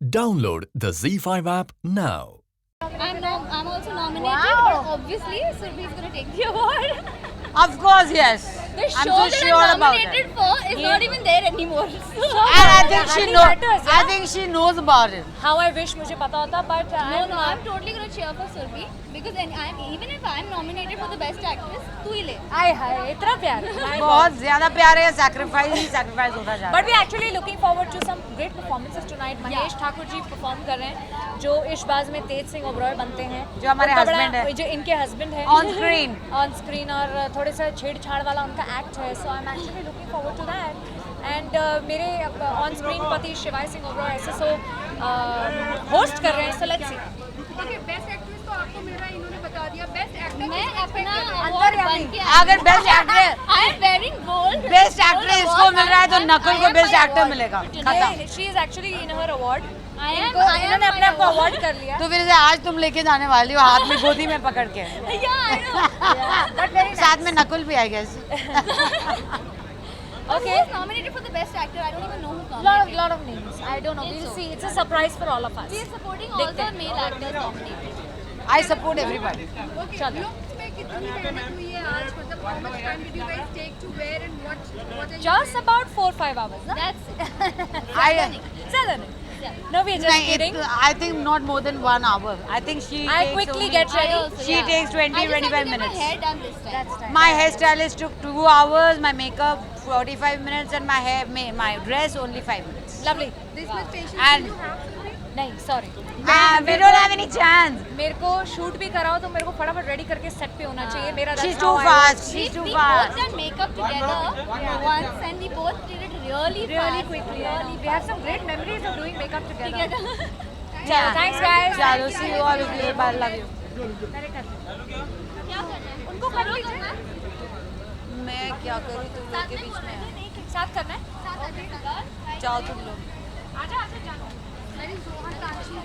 Download the Z5 app now. I'm also nominated, Wow. but obviously Surbhi is going to take the award. Of course, yes. The I'm show so that sure I'm about nominated it. for is not even there anymore. And I think she Hardly knows. matters, I yeah? think she knows about it. How I wish मुझे पता होता but No, I'm totally going to cheer for Surbhi because even if I'm nominated for the best actress, तू ही ले. आय हाय इतना प्यार बहुत ज्यादा प्यार है. Sacrifice होता जा रहा But we're actually looking forward to some great performances tonight. Mahesh Thakur ji perform कर रहे हैं जो इश्बाज में तेज सिंह ओबरॉय बनते हैं जो हमारे उनका बड़ा- husband है. जो इनके हस्बैंड हैं On screen. ऑन स्क्रीन और थोड़े से छेड़छाड़ वाला उनका एक्ट है so I am actually looking forward to that and मेरे ऑन स्क्रीन पति शिवाय सिंह ओबरॉय एसएसओ होस्ट कर रहे हैं सो लेट्स सी देखिए बेस्ट एक्ट्रेस तो आपको मिल रहा है, इन्होंने बता दिया. बेस्ट एक्टर मैं अपना अंदर award या बन के अगर best actor I am wearing gold. Best actor इसको मिल रहा है तो नकुल को बेस्ट एक्टर मिलेगा. खत्म. She is actually in her award I am. इन्होंने अपने आप को अवार्ड कर लिया तो फिर इसे आज तुम लेके जाने वाली हो हाथ में गोदी में पकड़ के. Yeah, I know. साथ में नकुल भी I guess. Okay. Who is nominated for the best actor? I don't even know who's nominated. lot of names. I don't know. We'll see. It's a surprise for all of us. She is supporting all देखते the हैं. male actors nominated. I support everybody. Okay चलो. Looks में कितनी मेहनत हुई है आज, मतलब how much time did you guys take to wear and what are you Just about 4-5 hours. No? That's it. Seven. No, we're just नहीं, kidding. I think not more than 1 hour. I think she I takes quickly only- get I ready. also, She yeah. takes 20, I just have to 25 get minutes. my hair done this time. That's time. My hairstylist took 2 hours, my makeup 45 minutes and my hair, my dress only 5 minutes. Lovely. this much patience And- do you have to be? नहीं, sorry. We don't have any chance. मेरे को shoot भी कराओ तो मेरे को फटाफट ready करके सेट पे होना चाहिए. मेरा that's She's how too I fast. work. She's too We fast. both done makeup together once and we both did it really Really fast. quickly. We have some great memories of doing makeup together. Together. Yeah. Thanks guys. चलो, see you all of you. Bye, love you. मैंने कर दिया. क्या करना है? उनको कर Solo लीजिए. करना है? मैं क्या करूँ तुम लोग के बीच में. नहीं, साथ करना है. जाओ तुम लोग. आजा जानो. That is Rohan Kanchi.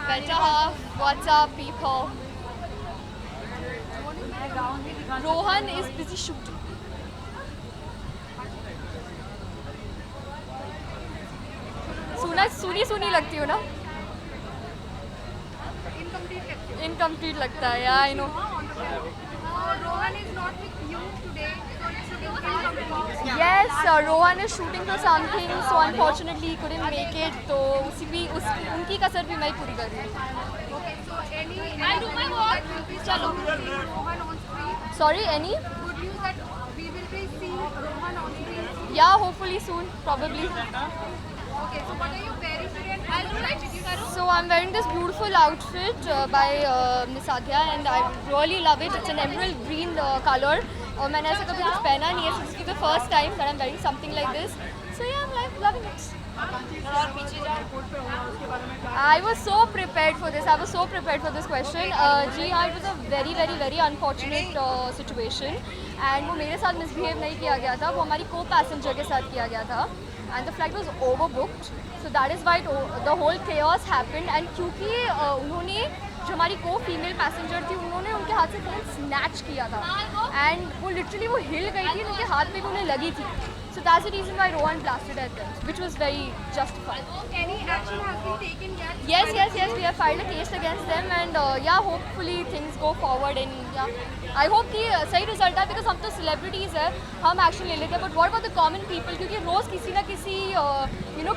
Better half. What's up, people? Rohan is busy shooting. सुनी लगती हो ना? Incomplete lecture. Incomplete लगता है. Yeah, I know. Rohan is not with you today, so it's incomplete. Yes, Rohan is shooting for something, so unfortunately he couldn't make it. तो उनकी कसर भी मैं ही पूरी कर रही हूँ. Okay, so any I'll do my work. will be चलो. seeing Rohan on screen. Sorry, any? Good news that we will be seeing Rohan on screen. Yeah, hopefully soon, probably. Okay, so what are you wearing today and how much time did you do? So I'm wearing this beautiful outfit by Nisadhya and I really love it. It's an emerald green color. और मैंने ऐसा कभी कुछ पहना नहीं है. So this is the first time that I'm wearing something like this. So yeah, I'm loving it. I was so prepared for this. I was so prepared for this question. जी हाँ, it was a very unfortunate situation. And वो मेरे साथ misbehave नहीं किया गया था. वो हमारी co-passenger के साथ किया गया था. And the flight was overbooked. So that is why the whole chaos happened. And क्योंकि उन्होंने जो हमारी फीमेल पैसेंजर थी उन्होंने उनके हाथ से फ़ोन स्नैच किया था एंड वो लिटरली वो हिल गई थी उनके हाथ पे भी उन्हें लगी थी. So that's the reason why Rohan blasted at them, which was very justified. Any action has been taken yet? Yes, we have filed a case against them and yeah, hopefully things go forward and yeah, I hope कि सही result है because हम तो celebrities हैं, हम action ले लेते हैं. But what about the common people? क्योंकि रोज़ किसी ना किसी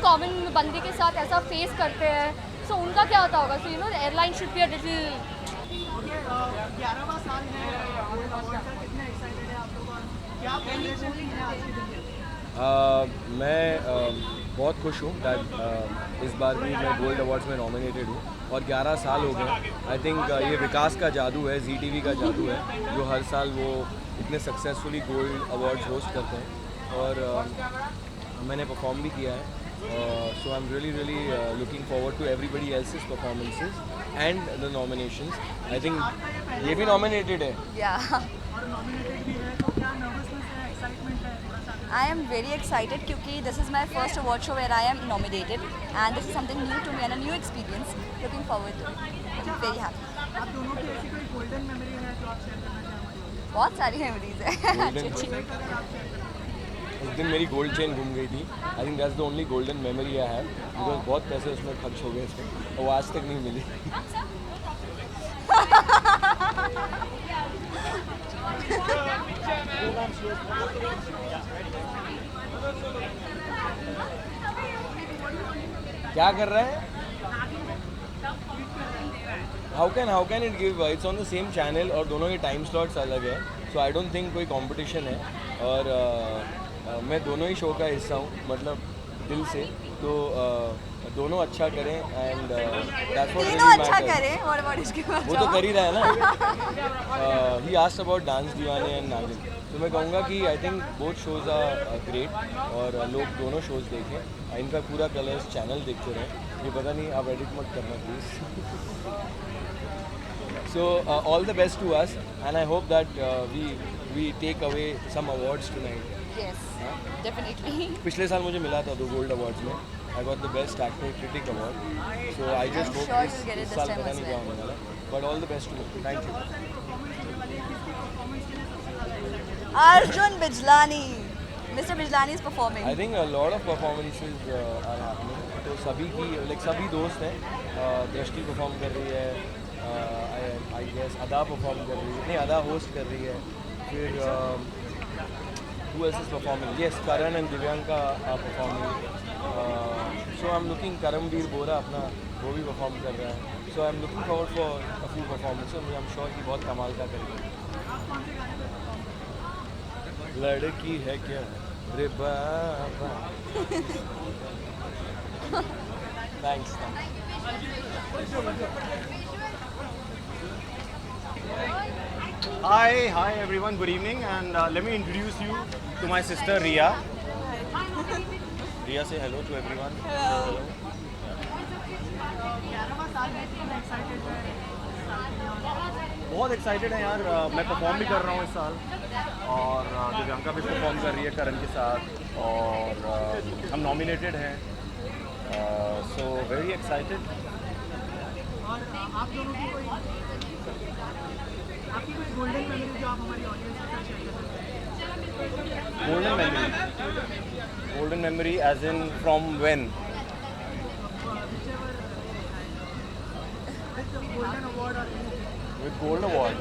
कॉमन बंदे के साथ ऐसा फेस करते हैं. So उनका क्या होता होगा? So the airline should be a little. 11वां साल है गोल्ड अवार्ड का, कितने एक्साइटेड है आप लोग और क्या प्रिपरेशन है आज के दिन के? मैं बहुत खुश हूँ दैट इस बार भी मैं गोल्ड अवार्ड्स में नॉमिनेटेड हूँ और 11 साल हो गए. आई थिंक ये विकास का जादू है, ZTV का जादू है जो हर साल वो इतने सक्सेसफुली गोल्ड अवार्ड्स होस्ट करते हैं और मैंने परफॉर्म भी किया है. So I'm really looking forward to everybody else's performances and the nominations. I think ये भी nominated है. Yeah. और नॉमिनेटेड भी है तो क्या नर्वसनेस है, एक्साइटमेंट है थोड़ा सा? I am very excited क्योंकि this is my first award show where I am nominated and this is something new to me and a new experience. Looking forward to it. I'm very happy. आप दोनों की ऐसी कोई golden memory है जो आप share करना चाहेंगे? बहुत सारी मेमोरीज है. Golden अगर आप शेयर करना उस दिन मेरी गोल्ड चेन घूम गई थी. आई think that's the only golden memory I have, because बहुत पैसे उसमें खर्च हो गए थे और वो आज तक नहीं मिली. क्या कर रहा है? How can it give? It's on the same channel और दोनों के टाइम स्लॉट्स अलग है. सो आई डोंट थिंक कोई कंपटीशन है. और मैं दोनों ही शो का हिस्सा हूँ, मतलब दिल से. तो दोनों अच्छा करें एंड दैट्स व्हाट तीनों अच्छा करें. और वो तो कर ही रहा है ना. He asked about dance Deewane and Naagin. तो मैं कहूँगा कि I think both shows are great और लोग दोनों शोज़ देखें. इनका पूरा कलर्स चैनल देखते रहें. ये पता नहीं, आप एडिट मत करना please. So all the best to us, and I hope that we take away some awards tonight. Yes, definitely. पिछले साल मुझे मिला था 2 गोल्ड अवार्ड्स में. I got the best actor critic award. So I just I'm hope sure you'll get it इस this साल time पता as नहीं क्या well. होने वाला. But all the best to you. Thank you. Arjun Bijlani. Mr. Bijlani is performing. I think a lot of performances are happening. तो सभी की सभी दोस्त हैं. दृष्टि परफॉर्म कर रही है. आई गेस अदा परफॉर्म कर रही है. नहीं, अदा होस्ट कर रही है. फिर who else is performing? Yes, Karan and Divyanka are performing. So I'm looking. Karamveer Bora अपना वो भी परफॉर्म कर रहा है. So I'm looking forward for a few performances. I'm sure कि बहुत कमाल का करेंगे. लड़की है क्या रे बाबा. Thanks. Hi everyone, good evening, and let me introduce you to my sister Riya. Riya, say hello to everyone. Hello. बहुत एक्साइटेड है यार. मैं परफॉर्म भी कर रहा हूँ इस साल और दिव्यांका भी परफॉर्म कर रही है करण के साथ और हम नॉमिनेटेड हैं. So very excited. आप दोनों की कोई आपकी कोई गोल्डन मेमोरी जो आप हमारी ऑडियंस के साथ शेयर कर सकते हैं? Golden memory as in from when? Golden award और With gold award.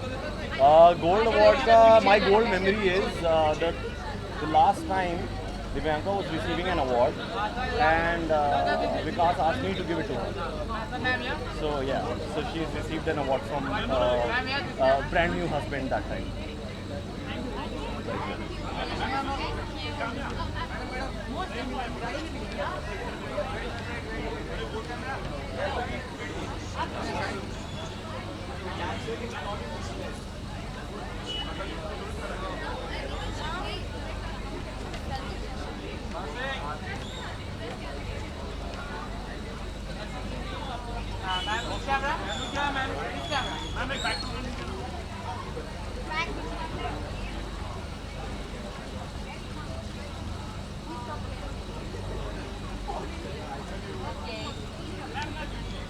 Gold award ka my gold memory is the last time Divyanka was receiving an award and Vikas asked me to give it to her. So yeah, so she's received an award from brand new husband that time.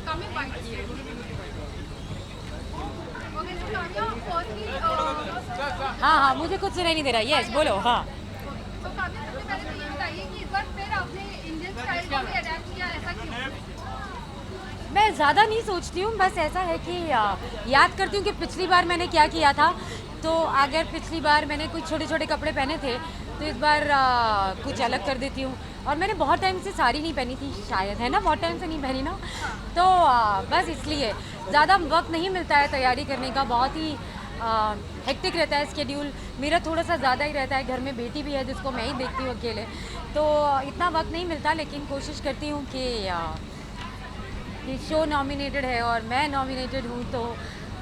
Coming back to you. Okay, so Tanya, firstly, हाँ, मुझे कुछ सुनाई नहीं दे रहा. Yes, बोलो. हाँ. तो काफी सबसे पहले तो ये बताइए कि इस बार फिर आपने इंडियन स्टाइल को भी अडैप्ट किया, ऐसा क्यों? मैं ज़्यादा नहीं सोचती हूँ. बस ऐसा है कि याद करती हूँ कि पिछली बार मैंने क्या किया था. तो अगर पिछली बार मैंने कुछ छोटे छोटे कपड़े पहने थे तो इस बार कुछ अलग कर देती हूँ. और मैंने बहुत टाइम से साड़ी नहीं पहनी थी, शायद, है ना, बहुत टाइम से नहीं पहनी ना. तो बस इसलिए ज़्यादा वक्त नहीं मिलता है तैयारी करने का. बहुत ही हेक्टिक रहता है स्केड्यूल मेरा, थोड़ा सा ज़्यादा ही रहता है. घर में बेटी भी है जिसको मैं ही देखती हूँ अकेले, तो इतना वक्त नहीं मिलता. लेकिन कोशिश करती हूँ कि शो नॉमिनेटेड है और मैं नॉमिनेटेड हूँ तो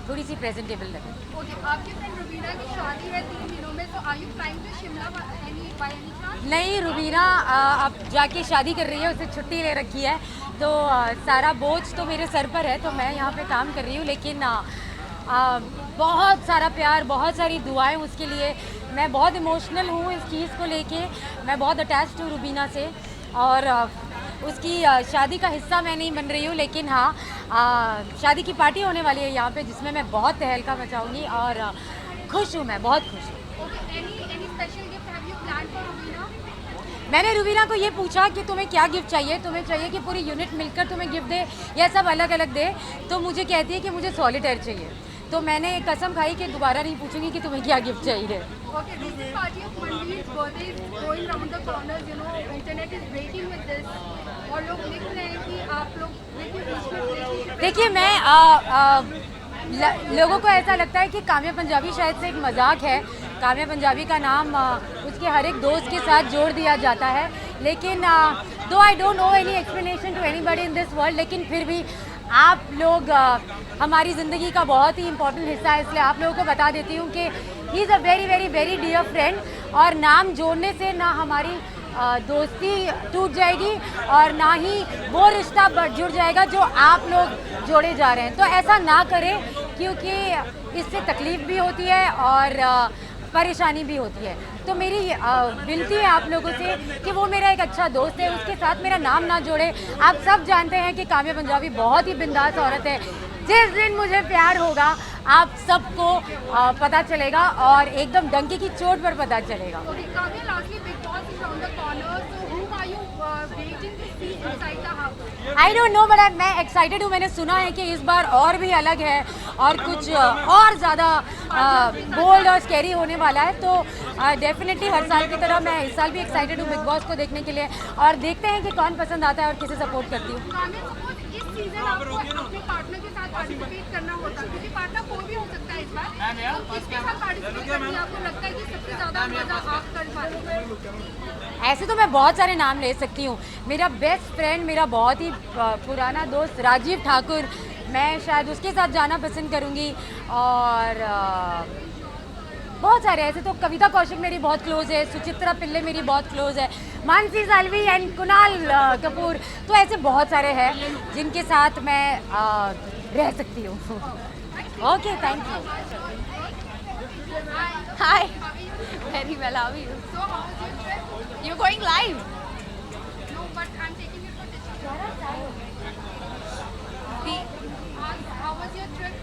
थोड़ी सी प्रेजेंटेबल लगे. ओके, आपकी फ्रेंड रुबीना की शादी है 3 दिनों में, तो are you flying to Shimla by any chance? नहीं, रुबीना अब जाके शादी कर रही है, उसे छुट्टी ले रखी है. तो सारा बोझ तो मेरे सर पर है, तो मैं यहाँ पे काम कर रही हूँ. लेकिन बहुत सारा प्यार, बहुत सारी दुआएं उसके लिए. मैं बहुत इमोशनल हूँ इस चीज़ को लेके. मैं बहुत अटैच्ड हूँ रुबीना से और उसकी शादी का हिस्सा मैं नहीं बन रही हूँ. लेकिन हाँ, शादी की पार्टी होने वाली है यहाँ पे जिसमें मैं बहुत तहलका मचाऊंगी और खुश हूँ. मैं बहुत खुश हूँ. Okay, any special gift have you planned for Rubina? मैंने रुबीना को ये पूछा कि तुम्हें क्या गिफ्ट चाहिए, तुम्हें चाहिए कि पूरी यूनिट मिलकर तुम्हें गिफ्ट दे या सब अलग अलग दे, तो मुझे कहती है कि मुझे सॉलिटेयर चाहिए। तो मैंने कसम खाई कि दोबारा नहीं पूछूंगी कि तुम्हें क्या गिफ्ट चाहिए। Okay, this is party of Manjeet's birthday is going round the corners, you know, internet is breaking with this. और लोग लिख रहे हैं कि आप लोग देखिए उसमें relationship देखिए मैं लोगों को ऐसा लगता है कि काम्या पंजाबी शायद से एक मजाक है। काम्या पंजाबी का नाम उसके हर एक दोस्त के साथ जोड़ दिया जाता है, लेकिन though I don't know any explanation to anybody in this world, लेकिन फिर भी आप लोग हमारी ज़िंदगी का बहुत ही इम्पोर्टेंट हिस्सा है, इसलिए आप लोगों को बता देती हूँ कि he is a very very very dear friend, और नाम जोड़ने से ना हमारी दोस्ती टूट जाएगी और ना ही वो रिश्ता जुड़ जाएगा जो आप लोग जोड़े जा रहे हैं। तो ऐसा ना करें, क्योंकि इससे तकलीफ़ भी होती है और परेशानी भी होती है। तो मेरी विनती है आप लोगों से कि वो मेरा एक अच्छा दोस्त है, उसके साथ मेरा नाम ना जोड़े। आप सब जानते हैं कि काम्या पंजाबी बहुत ही बिंदास औरत है। जिस दिन मुझे प्यार होगा आप सबको पता चलेगा और एकदम डंकी की चोट पर पता चलेगा। Okay, Kavya, lastly, Big Boss is around the corner. So whom are you waiting to see inside the house? I don't no but मैं एक्साइटेड हूँ। मैंने सुना है कि इस बार और भी अलग है और कुछ और ज़्यादा बोल्ड और स्कैरी होने वाला है। तो डेफिनेटली हर साल की तरह मैं इस साल भी एक्साइटेड हूँ बिग बॉस को देखने के लिए, और देखते हैं कि कौन पसंद आता है और किसे सपोर्ट करती हूँ। Kavya, suppose इस सीजन आपको अपने पार्टनर के साथ पार्टिसिपेट करना होता, क्योंकि पार्टनर कोई भी हो सकता है इस बार, तो किसके साथ पार्टिसिपेट करनी आपको लगता है कि सबसे ज़्यादा मजा आप कर पाते? ऐसे तो मैं बहुत सारे नाम ले सकती हूँ। मेरा बेस्ट फ्रेंड, मेरा बहुत ही पुराना दोस्त राजीव ठाकुर, मैं शायद उसके साथ जाना पसंद करूँगी, और बहुत सारे ऐसे तो कविता कौशिक मेरी बहुत क्लोज है, सुचित्रा पिल्ले मेरी बहुत क्लोज है, मानसी सालवी एंड कुणाल कपूर, तो ऐसे बहुत सारे हैं जिनके साथ मैं रह सकती हूँ। Okay, thank you. Hi. Very well, how are you? So how was your trip? You're going live. No, but I'm taking you for this. How was your trip?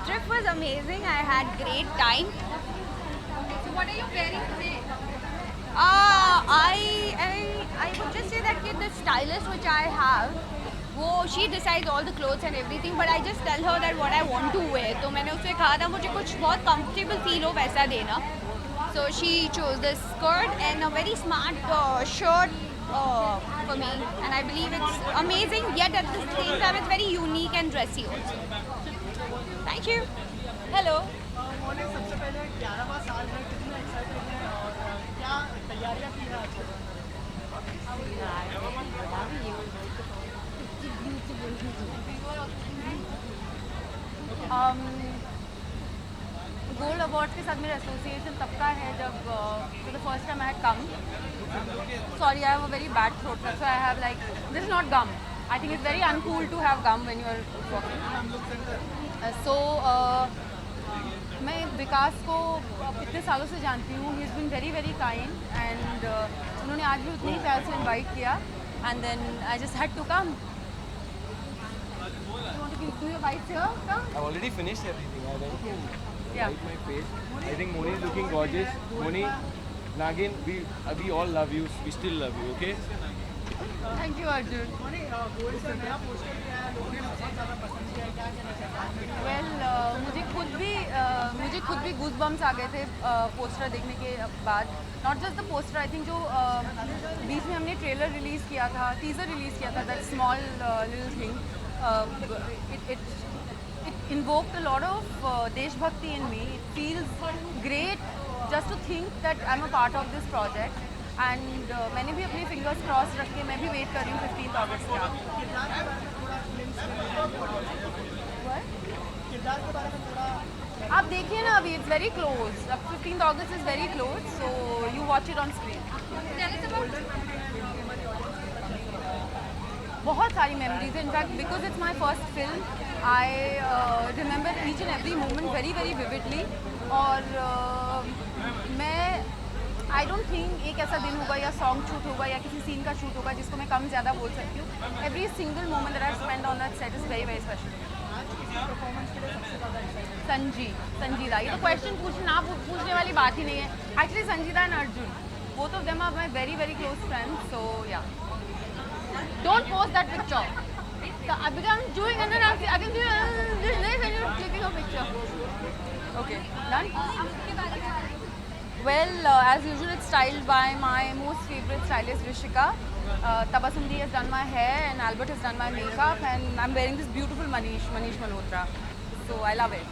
Trip was amazing. I had great time. So what are you wearing today? I would just say that the stylist which I have, she decides all the clothes and everything, but I just tell her that what I want to wear. तो मैंने उससे कहा था मुझे कुछ बहुत comfortable feel हो वैसा देना. So she chose this skirt and a very smart shirt for me, and I believe it's amazing. Yet at the same time, it's very unique and dressy also. Thank you. Hello. Moni, सबसे पहले 11वां साल है, कितना excited है और क्या तैयारियां की है आज? गोल्ड अवार्ड्स के साथ मेरा एसोसिएशन तब का है जब for the first time I had come, sorry I have a very bad throat, so I have like this is not gum, I think it's very uncool to have gum when you are walking. So मैं विकास को इतने सालों से जानती हूँ, he is been very very kind, and उन्होंने आज भी उतने ही प्यार से इन्वाइट किया, and then I just had to come. Do your bites here? Come. I've already finished everything. I went to Yeah. wipe my face. I think Moni is looking gorgeous. Moni, Nagin, we all love you. We still love you. Okay? Thank you, Arjun. Mouni, gold का नया poster भी आया, लोगों ने बहुत ज़्यादा पसंद किया, क्या कहना चाहते हैं? वेल मुझे खुद भी गूज बम्स आ गए थे पोस्टर देखने के बाद। Not just the poster, I think जो बीच में हमने ट्रेलर रिलीज़ किया था, टीज़र रिलीज़ किया था, that small little thing, it invoked a lot of deshbhakti in me. It feels great just to think that I'm a part of this project, and मैंने भी अपने fingers crossed रख के मैं भी वेट कर रही हूँ 15 अगस्त का। किरदार के बारे में थोड़ा आप देखिए ना, अभी इट्स वेरी क्लोज, अब 15 अगस्त is very close, so you watch it on screen. बहुत सारी मेमोरीज है, in fact because it's my first film, I remember each and every moment very very vividly, और मैं आई डोंट थिंक एक ऐसा दिन होगा या सॉन्ग शूट होगा या किसी सीन का शूट होगा जिसको मैं कम ज़्यादा बोल सकती हूँ। Every single moment that I spend on that set is very very special. संजीदा, ये तो क्वेश्चन पूछने वाली बात ही नहीं है, एक्चुअली संजीदा and Arjun, both of them are my very very close friends. So yeah. Don't post that picture. So, because I'm doing and then I can do this and you're clicking a picture. Okay, done? Well, as usual, it's styled by my most favorite stylist, Rishika. Tabasumdi has done my hair and Albert has done my makeup, and I'm wearing this beautiful Manish Malhotra. So I love it.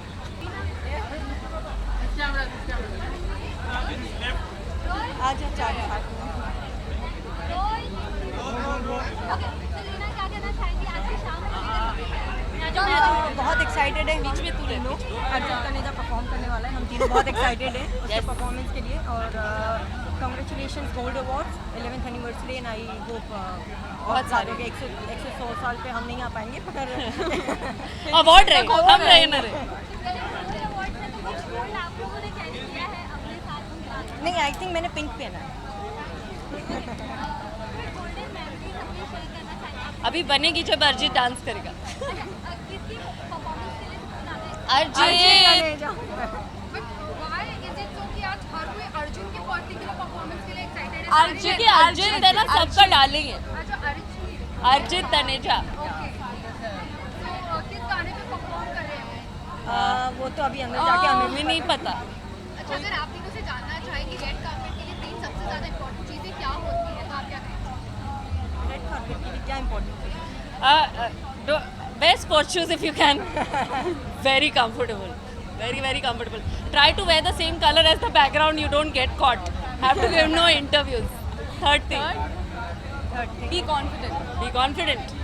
बहुत excited है बीच में तीनों Arjun Taneja perform करने वाला है हम तीनों बहुत एक्साइटेड हैं उसके परफॉर्मेंस के लिए और congratulations gold awards 11th anniversary and I hope बहुत सारे 100 साल पे हम नहीं आ पाएंगे पर अवार्ड रहे हम रहे ना रहे नहीं आई थिंक मैंने पिंक पहना है अभी बनेगी जब अर्जित डांस करेगा अर्जित अर्जित है ना सबका डालेंगे अर्जित तनेजा वो तो अभी अंदर जाके हमें नहीं पता अच्छा अगर आप तीनों से जानना चाहें कि रेड कार्पेट के लिए 3 सबसे ज़्यादा इम्पोर्टेंट चीज़ें क्या होती हैं तो आप क्या कहेंगे रेड कार्पेट के लिए क्या इम्पोर्टेंट है wear sports shoes if you can. Very comfortable. Very comfortable. Try to wear the same color as the background. You don't get caught. Have to give no interviews. Third thing. Be confident. Be confident.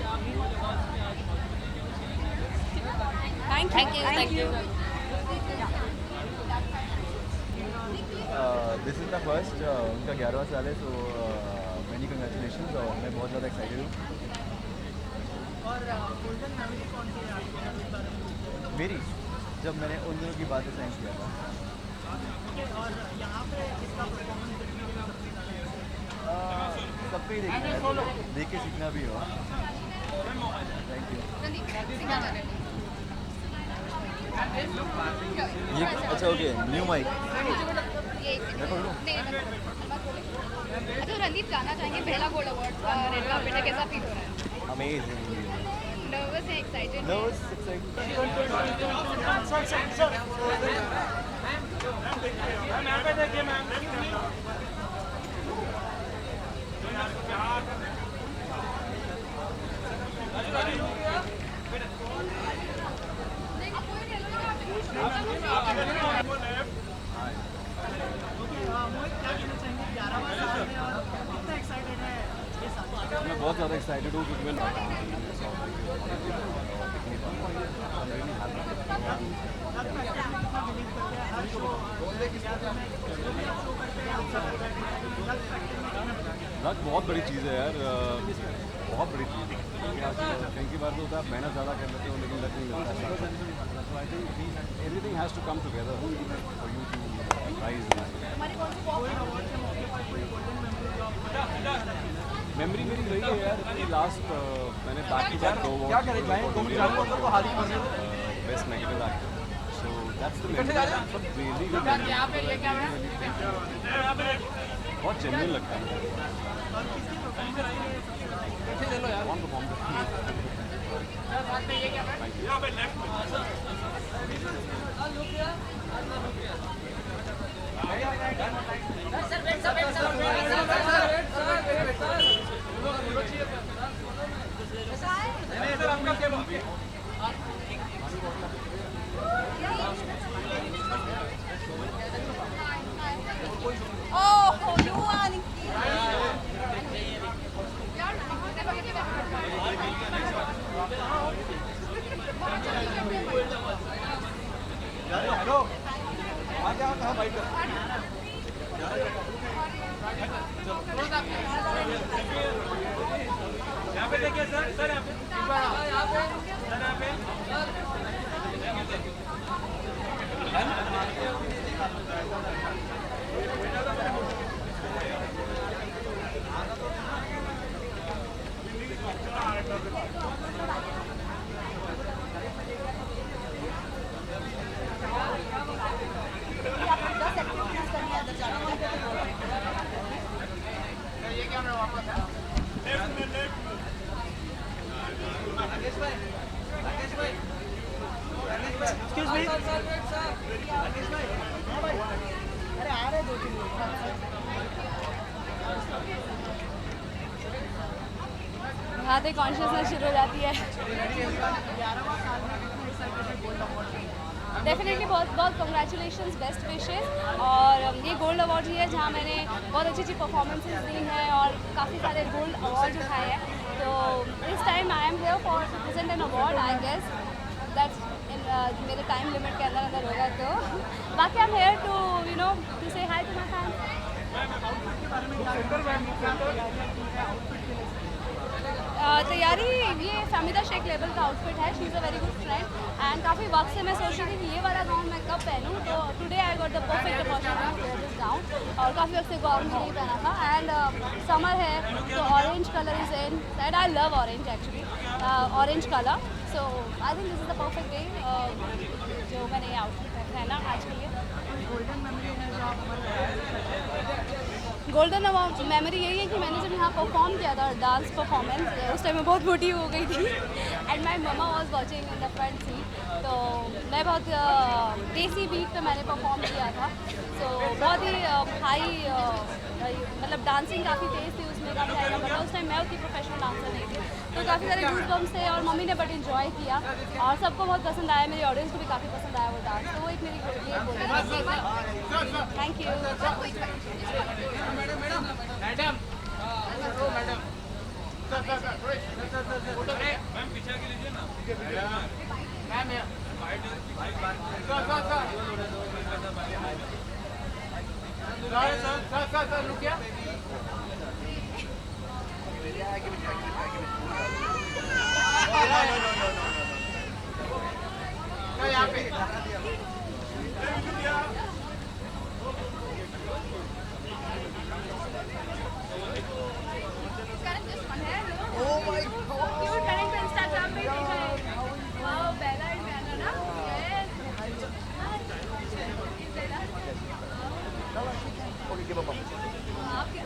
Thank you. This is the first उनका 11वां साल है so many congratulations और मैं बहुत ज़्यादा excited हूँ और golden memory कौन सी है मेरी जब मैंने उन दिनों की बातें साइंस किया था और यहाँ पे इसका परफॉर्मेंस सब पे ही देख के सीखना भी हो थैंक यू ये अच्छा ओके न्यू माइक अच्छा रणदीप जानना चाहेंगे पहला गोल्ड अवार्ड रेड कार्पेट है कैसा फील हो रहा है अमेजिंग नर्वस है एक्साइटेड मैं बहुत ज़्यादा एक्साइटेड हूँ क्योंकि मैं लक बहुत बड़ी चीज़ है यार बहुत बड़ी चीज़ है कई बार तो होता है आप मेहनत ज़्यादा कर लेते हो लेकिन लक नहीं मिलता I think everything has to come together for you to rise memory मेरी रही है यार लास्ट मैंने back to back 2 award best negative actor so that's the really good बहुत जेन्युइन लगता है कौन परफॉर्म यहाँ पे देखिए सर यहाँ पे Excuse me. यहाँ से कॉन्शियसनेस शुरू हो जाती है। डेफिनेटली बहुत बहुत कंग्रेचुलेशंस, बेस्ट विशेस। और ये गोल्ड अवार्ड ही है जहाँ मैंने बहुत अच्छी अच्छी परफॉर्मेंसेस दी हैं और काफ़ी सारे गोल्ड अवार्ड उठाए हैं। तो इस time I am here for to present an award. I guess that's मेरे टाइम लिमिट के अंदर अंदर होगा। तो बाकी I am here to say hi to my fans. तैयारी ये फहमीदा शेख लेवल का आउटफिट है। She is a very good friend and काफ़ी वक्त से मैं सोच रही थी कि ये वाला गाउन मैं कब पहनूँ। तो today I got the perfect opportunity to wear this gown. और काफ़ी वक्त से गाउन नहीं पहना था एंड समर है तो orange colour is in and I love orange actually, orange colour. So I think this is the perfect day जो मैंने ये आउटफिट पहना आज के लिए। गोल्डन मेमोरी यही है कि मैंने जब यहाँ परफॉर्म किया था डांस परफॉर्मेंस, उस टाइम मैं बहुत मोटी हो गई थी and my mama was watching in the front seat. तो मैं बहुत देसी बीट पे मैंने परफॉर्म किया था। तो बहुत ही हाई मतलब डांसिंग काफ़ी तेज़ थी उसमें, काफ़ी हाई नंबर था। उस टाइम मैं उतनी प्रोफेशनल डांसर नहीं थी। तो काफ़ी सारे गूज़बम्प्स थे और मम्मी ने बट इन्जॉय किया और सबको बहुत पसंद आया, मेरी ऑडियंस को भी काफ़ी पसंद आया वो डांस। तो वो एक मेरी थैंक यू।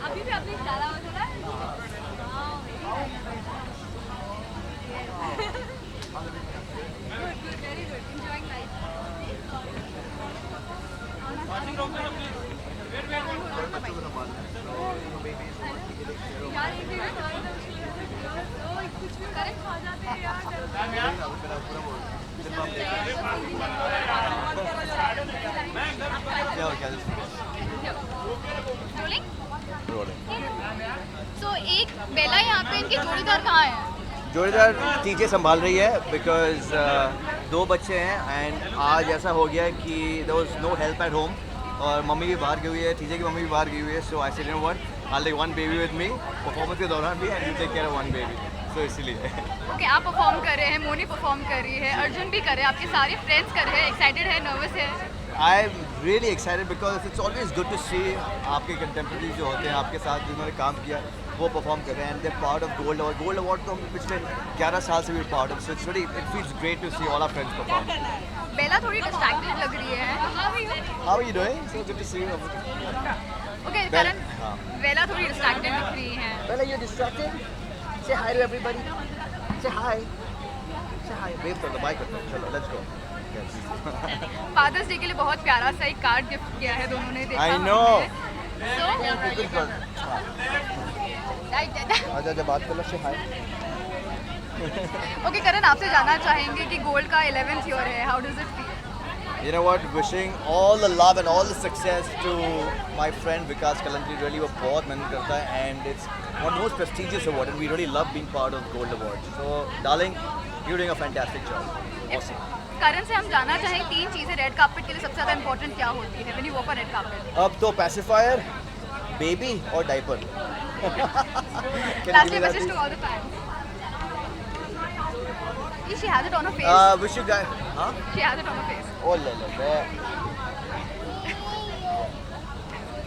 अभी भी अपनी डाला हुआ था। Very good, enjoying life. यार कुछ भी करेक्ट खा जाते हैं यार। तो एक बेला यहाँ पे, इनके जोड़ीदार कहाँ है? जोड़ीदार चीज़ें संभाल रही है बिकॉज दो बच्चे हैं एंड आज ऐसा हो गया कि there was no help at home और मम्मी भी बाहर गई हुई है, चीज़ें की मम्मी भी बाहर गई हुई है। So I said you know what, I take one baby with me performance के दौरान भी and you take care of one baby. So इसलिए ओके, आप परफॉर्म कर रहे हैं, मोनी परफॉर्म कर रही है, अर्जुन भी कर रहे हैं, आपके सारे फ्रेंड्स कर रहे हैं। एक्साइटेड है, नर्वस है? I am really excited because it's always good to see आपके कंटेम्प्रेरीज जो होते हैं आपके साथ जिन्होंने काम किया वो परफॉर्म कर रहे हैं and the part of gold award. Gold award तो हम पिछले 11 साल से भी part of. So it's really it feels great to see all our friends perform. Bela थोड़ी डिस्ट्रैक्टेड लग रही है। How are you doing? So good to see you. Okay Karan, Bela थोड़ी डिस्ट्रैक्टेड दिख रही है। Bela you distracted? Say hi to everybody, से हाय, से हाय, वेव कर दो, बाय कर दो, चलो लेट्स गो। फादर्स डे के लिए बहुत प्यारा सा एक कार्ड गिफ्ट किया है दोनों ने, देखा I know. आजा आजा बात कर लो, से हाय। ओके करण, आपसे जानना चाहेंगे कि गोल्ड का 11th ईयर है, how does it feel? You know what, wishing all the love and all the success to my friend Vikas Kalantri. Really वो बहुत मेहनत करता है and it's one of the most prestigious award and we really love being part of Gold Awards. So darling, you're doing a fantastic job. Awesome. करण से हम जानना चाहें 3 चीज़ें रेड कार्पेट के लिए सबसे ज़्यादा इंपॉर्टेंट क्या होती है when you walk on red carpet? अब तो pacifier, baby और diaper. Lastly, message to all the fans. She has it on her face. Wish you guys, huh? She has it on her face. Oh la la.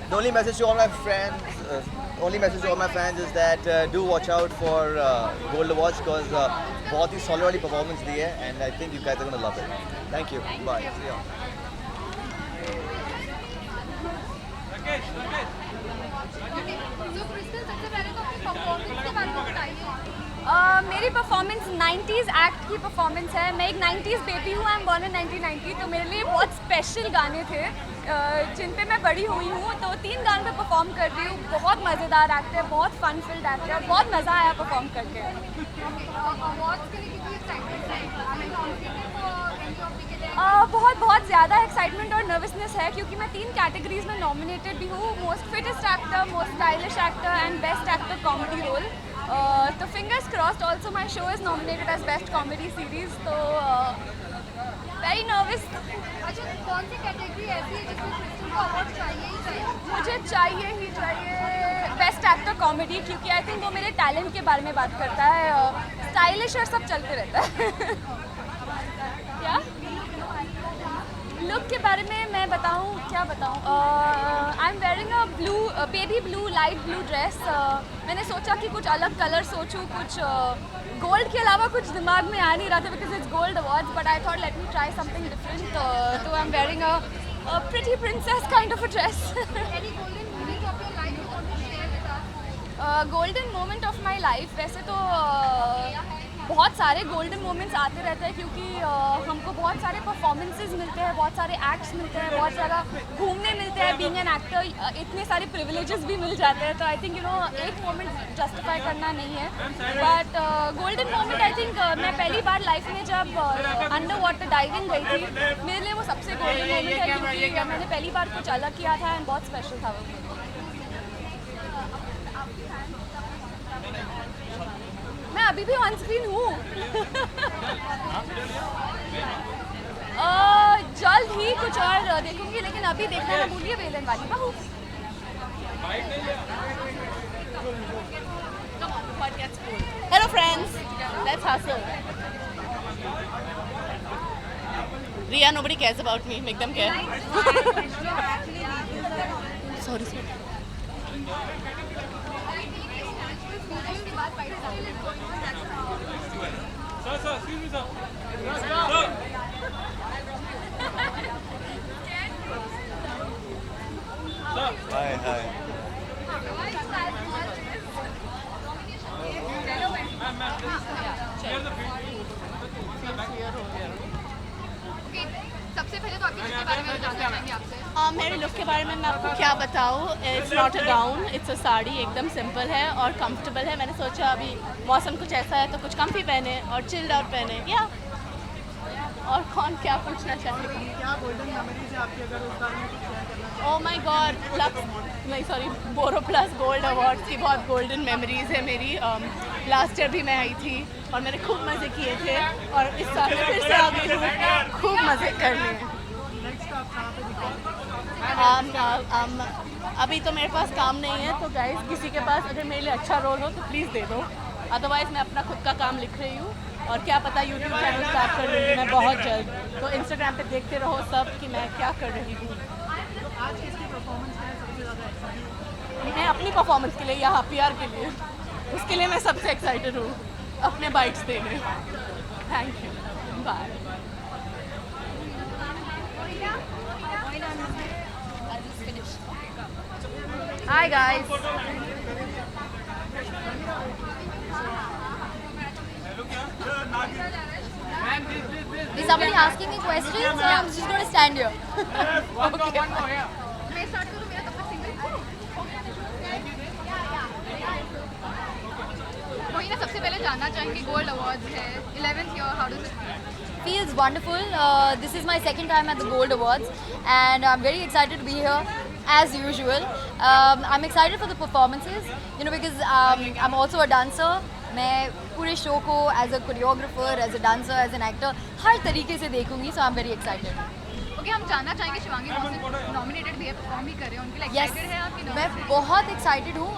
The only message to all my friends, only message to all my fans is that do watch out for Gold Awards because बहुत ही solid वाली performance दी है and I think you guys are gonna love it. Thank you. Bye. See you. Okay. तो crystal सबसे पहले तो अपनी performance के बारे में बताइए। मेरी परफॉर्मेंस 90s एक्ट की परफॉर्मेंस है। मैं एक 90s बेबी हूँ, आई एम बॉर्न इन 1990, तो मेरे लिए बहुत स्पेशल गाने थे जिन पे मैं बड़ी हुई हूँ। तो 3 गानों पे परफॉर्म कर रही हूँ। बहुत मज़ेदार एक्ट है, बहुत फन फिल्ड एक्ट है, बहुत मज़ा आया परफॉर्म करके। अवार्ड्स के लिए कितनी एक्साइटमेंट बहुत बहुत ज़्यादा एक्साइटमेंट और नर्वसनेस है क्योंकि मैं 3 कैटेगरीज में नॉमिनेटेड भी हूँ, most fittest actor, most stylish actor and best actor comedy role. तो fingers crossed. Also my show is nominated as best comedy series, तो वेरी नर्वस। अच्छा, कौन सी कैटेगरी ऐसी है जिसमें क्रिस्टल को अवार्ड चाहिए ही चाहिए? मुझे चाहिए ही चाहिए बेस्ट एक्टर कॉमेडी, क्योंकि आई थिंक वो मेरे टैलेंट के बारे में बात करता है। स्टाइलिश और सब चलते रहता है। क्या लुक के बारे में मैं बताऊं, क्या बताऊं? आई am wearing a blue, baby blue, light blue dress. मैंने सोचा कि कुछ अलग कलर सोचूं, कुछ गोल्ड के अलावा कुछ दिमाग में आ नहीं रहा था because it's gold awards, but I thought let me try something different. तो I am wearing a pretty princess kind of a dress. Golden moment of my life, वैसे तो बहुत सारे गोल्डन मोमेंट्स आते रहते हैं क्योंकि हमको बहुत सारे परफॉर्मेंसेस मिलते हैं, बहुत सारे एक्ट्स मिलते हैं, बहुत जगह घूमने मिलते हैं। बीइंग एन एक्टर इतने सारे प्रिविलेजेस भी मिल जाते हैं, तो आई थिंक एक मोमेंट जस्टिफाई करना नहीं है। But golden moment I think मैं पहली बार लाइफ में जब अंडर वाटर डाइविंग गई थी, मेरे लिए वो सबसे गोल्डन मोमेंट है क्योंकि मैंने पहली बार कुछ अलग किया था एंड बहुत स्पेशल था वो। मैं अभी भी ऑन स्क्रीन हूँ। जल्द ही कुछ और देखूंगी, लेकिन अभी देखना ना भूलिए वेलन वाली बहू। Hello friends, let's hustle. Riya, nobody cares about me. Make them care. Sorry. Hi. सबसे पहले तो आपके लुक के बारे में जानना चाहेंगे आपसे। मेरे लुक के बारे में मैं आपको क्या बताऊँ। It's not a gown, it's a sari. एकदम सिंपल है और कंफर्टेबल है। मैंने सोचा अभी मौसम कुछ ऐसा है तो कुछ कम्फी पहने और चिल्ड आउट पहने। या और कौन क्या पूछना चाहेगा? क्या गोल्डन मेमोरीज है आपकी, अगर उस बारे में कुछ शेयर करना चाहें? ओह माय गॉड, नहीं सॉरी, बोरो प्लस गोल्ड अवार्ड्स की बहुत गोल्डन मेमोरीज है मेरी। लास्ट ईयर भी मैं आई थी और मैंने खूब मज़े किए थे और इस साल में फिर से आ गई हूँ खूब मज़े करने। नेक्स्ट आप कहाँ पे दिखाओगे? अभी तो मेरे पास काम नहीं है, तो गाइस किसी के पास अगर मेरे लिए अच्छा रोल हो तो प्लीज़ दे दो। अदरवाइज़ मैं अपना खुद का काम लिख रही हूँ और क्या पता यूट्यूब चैनल स्टार्ट कर लूँगी मैं बहुत जल्द। तो इंस्टाग्राम पे देखते रहो सब कि मैं क्या कर रही हूँ। आज किसकी परफॉर्मेंस है सबसे ज़्यादा एक्साइटेड? मैं अपनी परफॉर्मेंस के लिए यहाँ PR के लिए, उसके लिए मैं सबसे एक्साइटेड हूँ अपने बाइट्स देने। Thank you, bye. Hi guys. Is somebody asking me questions or I'm just going to stand here? मैं स्टार्ट करूँ, मेरा तब तक सिंगल। वही ना, सबसे पहले जानना चाहेंगे गोल्ड अवार्ड्स है 11th year, how does it Feels wonderful. This is my second time at the Gold Awards and I'm very excited to be here as usual. I'm excited for the performances, because I'm also a dancer. मैं पूरे show को as a choreographer, as a dancer, as an actor हर तरीके से देखूंगी, so I am very excited. Okay, हम जानना चाहेंगे शिवांगी मौसम नॉमिनेटेड भी है, परफॉर्म भी कर रहे हैं, उनके लिए Yes, एक्साइटेड है आपकी? मैं बहुत एक्साइटेड हूँ।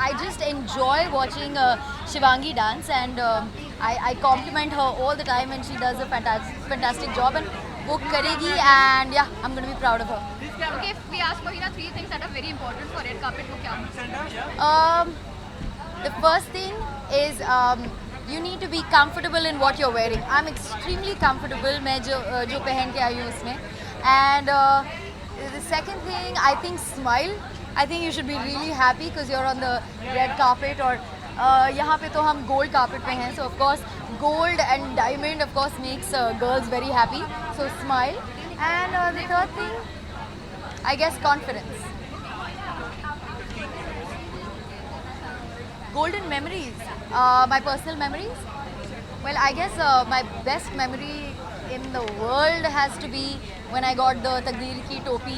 I just enjoy watching Shivangi dance and I compliment her all the time and she does a fantastic job and वो करेगी and yeah I am going to be proud of her. Okay, if we ask Mohina 3 things that are very important for red carpet, वो क्या होंगे? The first thing is you need to be comfortable in what you're wearing. I'm extremely comfortable मैं जो पहन के आई हूँ उसमें, and the second thing I think smile, I think you should be really happy because you're on the red carpet. और यहाँ पे तो हम gold carpet पे हैं, so of course gold and diamond of course makes girls very happy. So smile. And the third thing, I guess confidence. Golden memories, my personal memories. Well, I guess my best memory in the world has to be when I got the Taqdeer Ki Topi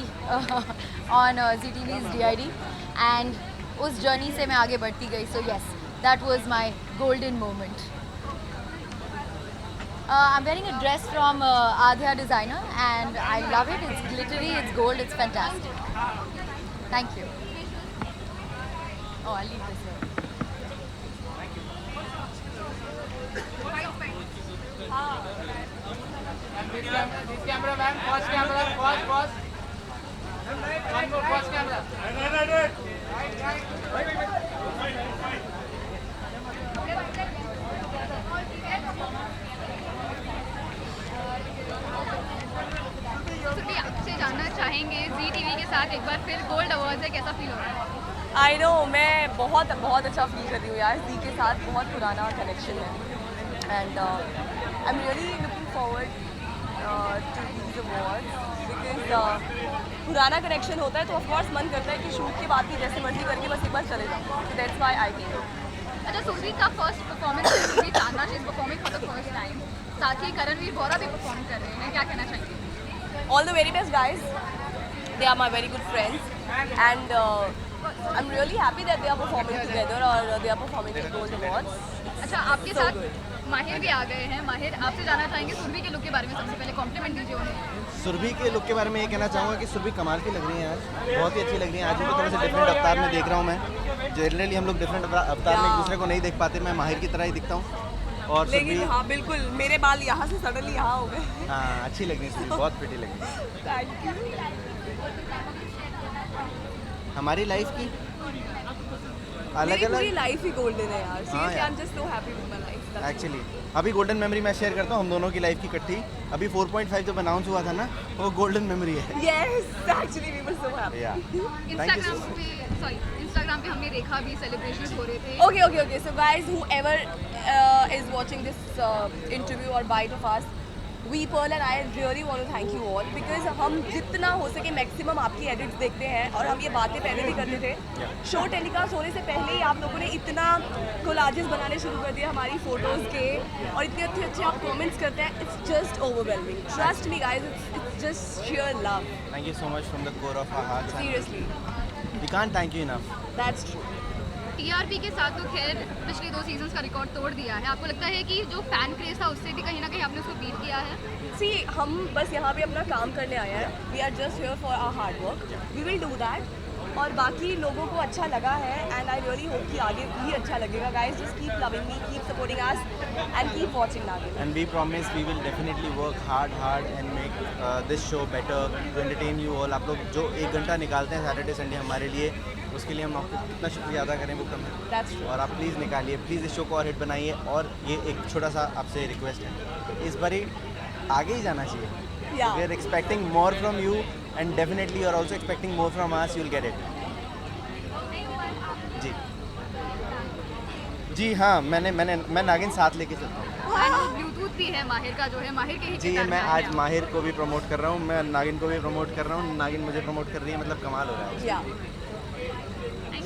on ZTV's DID, and उस journey से मैं आगे बढ़ती गई. So yes, that was my golden moment. I'm wearing a dress from Adhya Designer, and I love it. It's glittery, it's gold, it's fantastic. Thank you. Oh, I'll leave this here. This camera man, first camera, pause. One more, first camera. Surabhi, आपसे जानना चाहेंगे ZTV के साथ एक बार फिर gold award है, कैसा feel हो रहा है? आई नो, मैं बहुत अच्छा फील कर रही हूँ यार. जी के साथ बहुत पुराना कनेक्शन है and I am really looking forward to these awards because पुराना कनेक्शन होता है तो ऑफकोर्स मन करता है कि शूट के बाद भी जैसे मर्जी करके बस एक बार चले जाओ. So that's why I think. अच्छा, सुरभि का फर्स्ट परफॉर्मेंस है, Surabhi Chandna, she is performing for the first time. साथ ही करणवीर बौरा भी परफॉर्म कर रहे हैं, क्या कहना चाहेंगे? All the very best guys. They are my very good friends, and I'm really happy that they are performing together or they are performing the Gold Awards. अच्छा, आपके साथ माहिर भी आ गए हैं. माहिर, आपसे जानना चाहेंगे सुरभि के लुक के बारे में. सबसे पहले कॉम्प्लीमेंट दीजिए उन्हें. सुरभि के लुक के बारे में ये कहना चाहूँगा कि सुरभि कमाल की लग रही है आज, बहुत ही अच्छी लग रही है आज. उनको थोड़ा सा डिफरेंट अवतार में देख रहा हूँ मैं. जनरली हम लोग डिफरेंट अवतार में एक दूसरे को नहीं देख पाते. मैं माहिर की तरह ही दिखता हूँ. और लेकिन हाँ बिल्कुल, मेरे बाल यहाँ से सडनली यहाँ हो गए. हाँ, अच्छी लग रही है, बहुत प्रिटी लग रही है. Thank you. हमारी लाइफ की अलग पूरी अलग लाइफ ही गोल्डन है यार. हाँ सीरियसली आई यार. Am just so happy with my life. Actually अभी गोल्डन मेमोरी मैं शेयर करता हूँ हम दोनों की लाइफ की इकट्ठी. अभी 4.5 जब अनाउंस हुआ था ना, वो गोल्डन मेमोरी है. Yes, actually we were so happy. या इंस्टाग्राम पे हमने देखा भी सेलिब्रेशंस हो रहे थे. Okay. So guys, whoever is watching this interview or bite of us, we Pearl and I really want to thank you all because हम जितना हो सके मैक्सिमम आपकी एडिट्स देखते हैं और हम ये बातें पहले भी करते थे. शो टेलीकास्ट होने से पहले ही आप लोगों ने इतना कोलाजेस बनाने शुरू कर दिए हमारी फोटोज़ के और इतने अच्छे आप कमेंट्स करते हैं. It's just overwhelming. Trust me guys, it's just sheer love. Thank you so much from the core of our hearts. Seriously. We can't thank you enough. That's true. TRP के साथ तो खैर पिछले 2 सीजन्स का record तोड़ दिया है. आपको लगता है कि जो फैन क्रेज था उससे भी कहीं ना कहीं आपने उसको बीट किया है? See, हम बस यहाँ पे अपना काम करने आए हैं. We are just here for our hard work. We will do that. और बाकी लोगों को अच्छा लगा है and I really hope कि आगे भी अच्छा लगेगा. Guys, just keep loving me, keep supporting us and keep watching Nagin. And we promise we will definitely work hard and make this show better to entertain you all. आप लोग जो 1 घंटा निकालते हैं सैटरडे संडे हमारे लिए, उसके लिए हम आपको कितना शुक्रिया अदा करें वो कम है. That's true. और आप प्लीज़ निकालिए, प्लीज़ इस शो को और हिट बनाइए. और ये एक छोटा सा आपसे रिक्वेस्ट है, इस बार ही आगे ही जाना चाहिए. Yeah. We are expecting more from you and definitely you are also expecting more from us. You'll get it. जी हाँ, मैं नागिन साथ लेके चलता हूँ. ब्लूटूथ भी है माहिर का, जो है माहिर के ही जी मैं आज माहिर को भी प्रमोट कर रहा हूँ, मैं नागिन को भी प्रमोट कर रहा हूँ, नागिन मुझे प्रमोट कर रही है. मतलब कमाल हो रहा है. Yeah.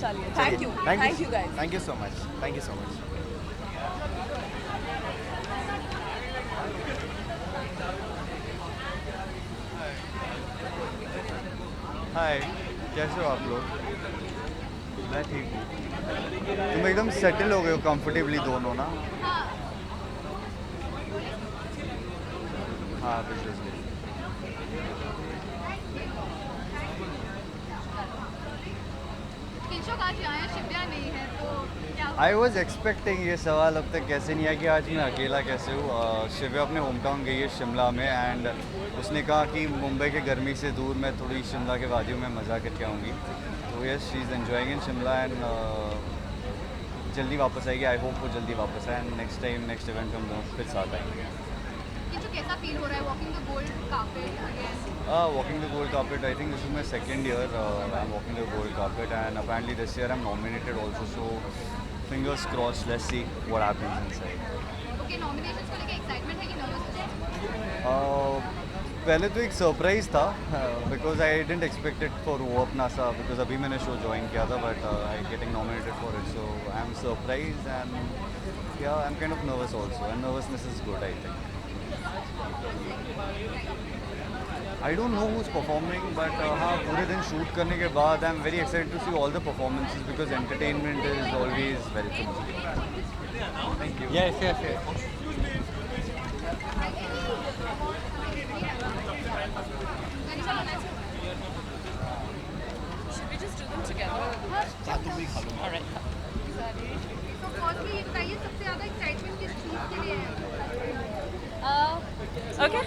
चलिए, thank you guys. Thank you so much. Thank you so much. हाय, कैसे हो आप लोग? मैं ठीक हूँ. तुम एकदम सेटल हो गए हो कंफर्टेबली दोनों ना? हाँ, पिछले से. आई वॉज एक्सपेक्टिंग ये सवाल अब तक कैसे नहीं आया कि आज मैं अकेला कैसे हूँ. शिव्या अपने होम टाउन गई है शिमला में एंड उसने कहा कि मुंबई के गर्मी से दूर मैं थोड़ी शिमला के वादियों में मज़ा करके आऊँगी. तो yes, she is enjoying in Shimla and जल्दी वापस आएगी. आई होप वो जल्दी वापस आए and next time next event हम लोग फिर साथ आएंगे. किंचु कैसा फील हो रहा है walking the gold carpet again? Walking the gold carpet, I think this is my second year. I'm walking the gold carpet, and apparently this year I'm nominated also. So fingers crossed. Let's see what happens inside. Okay, nominations को लेके excitement है कि nervous है? पहले तो एक surprise था because I didn't expect it for वो अपना सा बिकॉज अभी मैंने शो ज्वाइन किया था but I getting nominated for it so I am surprise and yeah I am kind of nervous also and nervousness is good I think. I don't know who is performing but हाँ पूरे दिन shoot करने के बाद I am very excited to see all the performances because entertainment is always welcome. Thank you. Yes yes yes. तो firstly ये बताइए सबसे ज़्यादा एक्साइटमेंट किस चीज़ के लिए है? ओके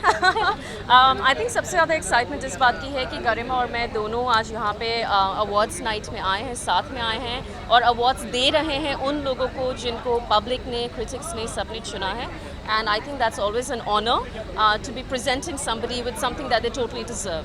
आई थिंक सबसे ज़्यादा एक्साइटमेंट इस बात की है कि गरिमा और मैं दोनों आज यहाँ पे अवार्ड्स नाइट में आए हैं, साथ में आए हैं और अवार्ड्स दे रहे हैं उन लोगों को जिनको पब्लिक ने, क्रिटिक्स ने, सबने चुना है. And I think that's always an honour to be presenting somebody with something that they totally deserve.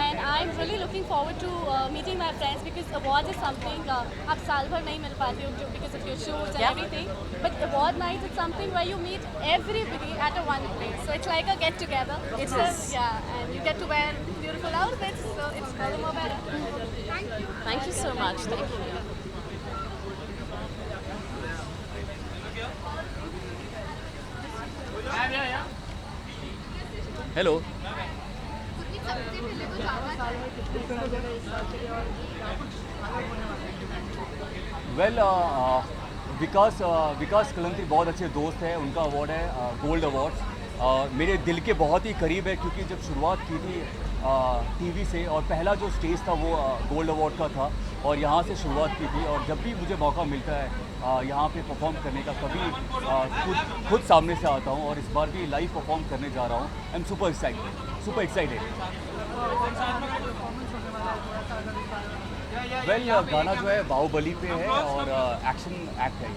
And I'm really looking forward to meeting my friends because award is something आप साल भर नहीं मिल पाते हो because of your shows and everything. But award night is something where you meet everybody at a one place. So it's like a get together. It is. Yeah, and you get to wear beautiful outfits, so it's all the more better. Thank you. Thank you so much. Thank you. Hello. सबसे पहले तो जावा well विकास कलंत्री बहुत अच्छे दोस्त हैं. उनका award है gold awards. मेरे दिल के बहुत ही करीब है क्योंकि जब शुरुआत की थी टीवी से और पहला जो स्टेज था वो गोल्ड अवार्ड का था और यहाँ से शुरुआत की थी. और जब भी मुझे मौका मिलता है यहाँ पे परफॉर्म करने का कभी खुद सामने से आता हूँ और इस बार भी लाइव परफॉर्म करने जा रहा हूँ. I am super excited. Well गाना जो है बाहुबली पे है और एक्शन एक्ट है.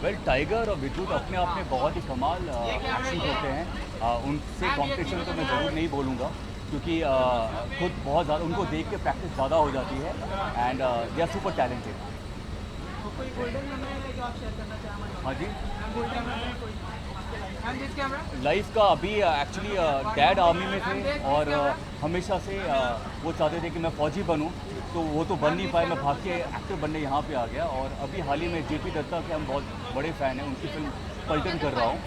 वेल टाइगर और विद्युत अपने आप में बहुत ही कमाल एक्शन करते हैं. उनसे कॉम्पिटिशन तो मैं ज़रूर नहीं बोलूँगा क्योंकि खुद बहुत ज़्यादा उनको देख के प्रैक्टिस ज़्यादा हो जाती है and they are super talented. हाँ जी. लाइफ का अभी एक्चुअली डैड आर्मी में थे और हमेशा से वो चाहते थे कि मैं फ़ौजी बनूं तो वो तो बन नहीं पाए. मैं भाग के एक्टर बनने यहाँ पे आ गया और अभी हाल ही में जेपी दत्ता के हम बहुत बड़े फ़ैन हैं. उनकी फिल्म पलटन कर रहा हूँ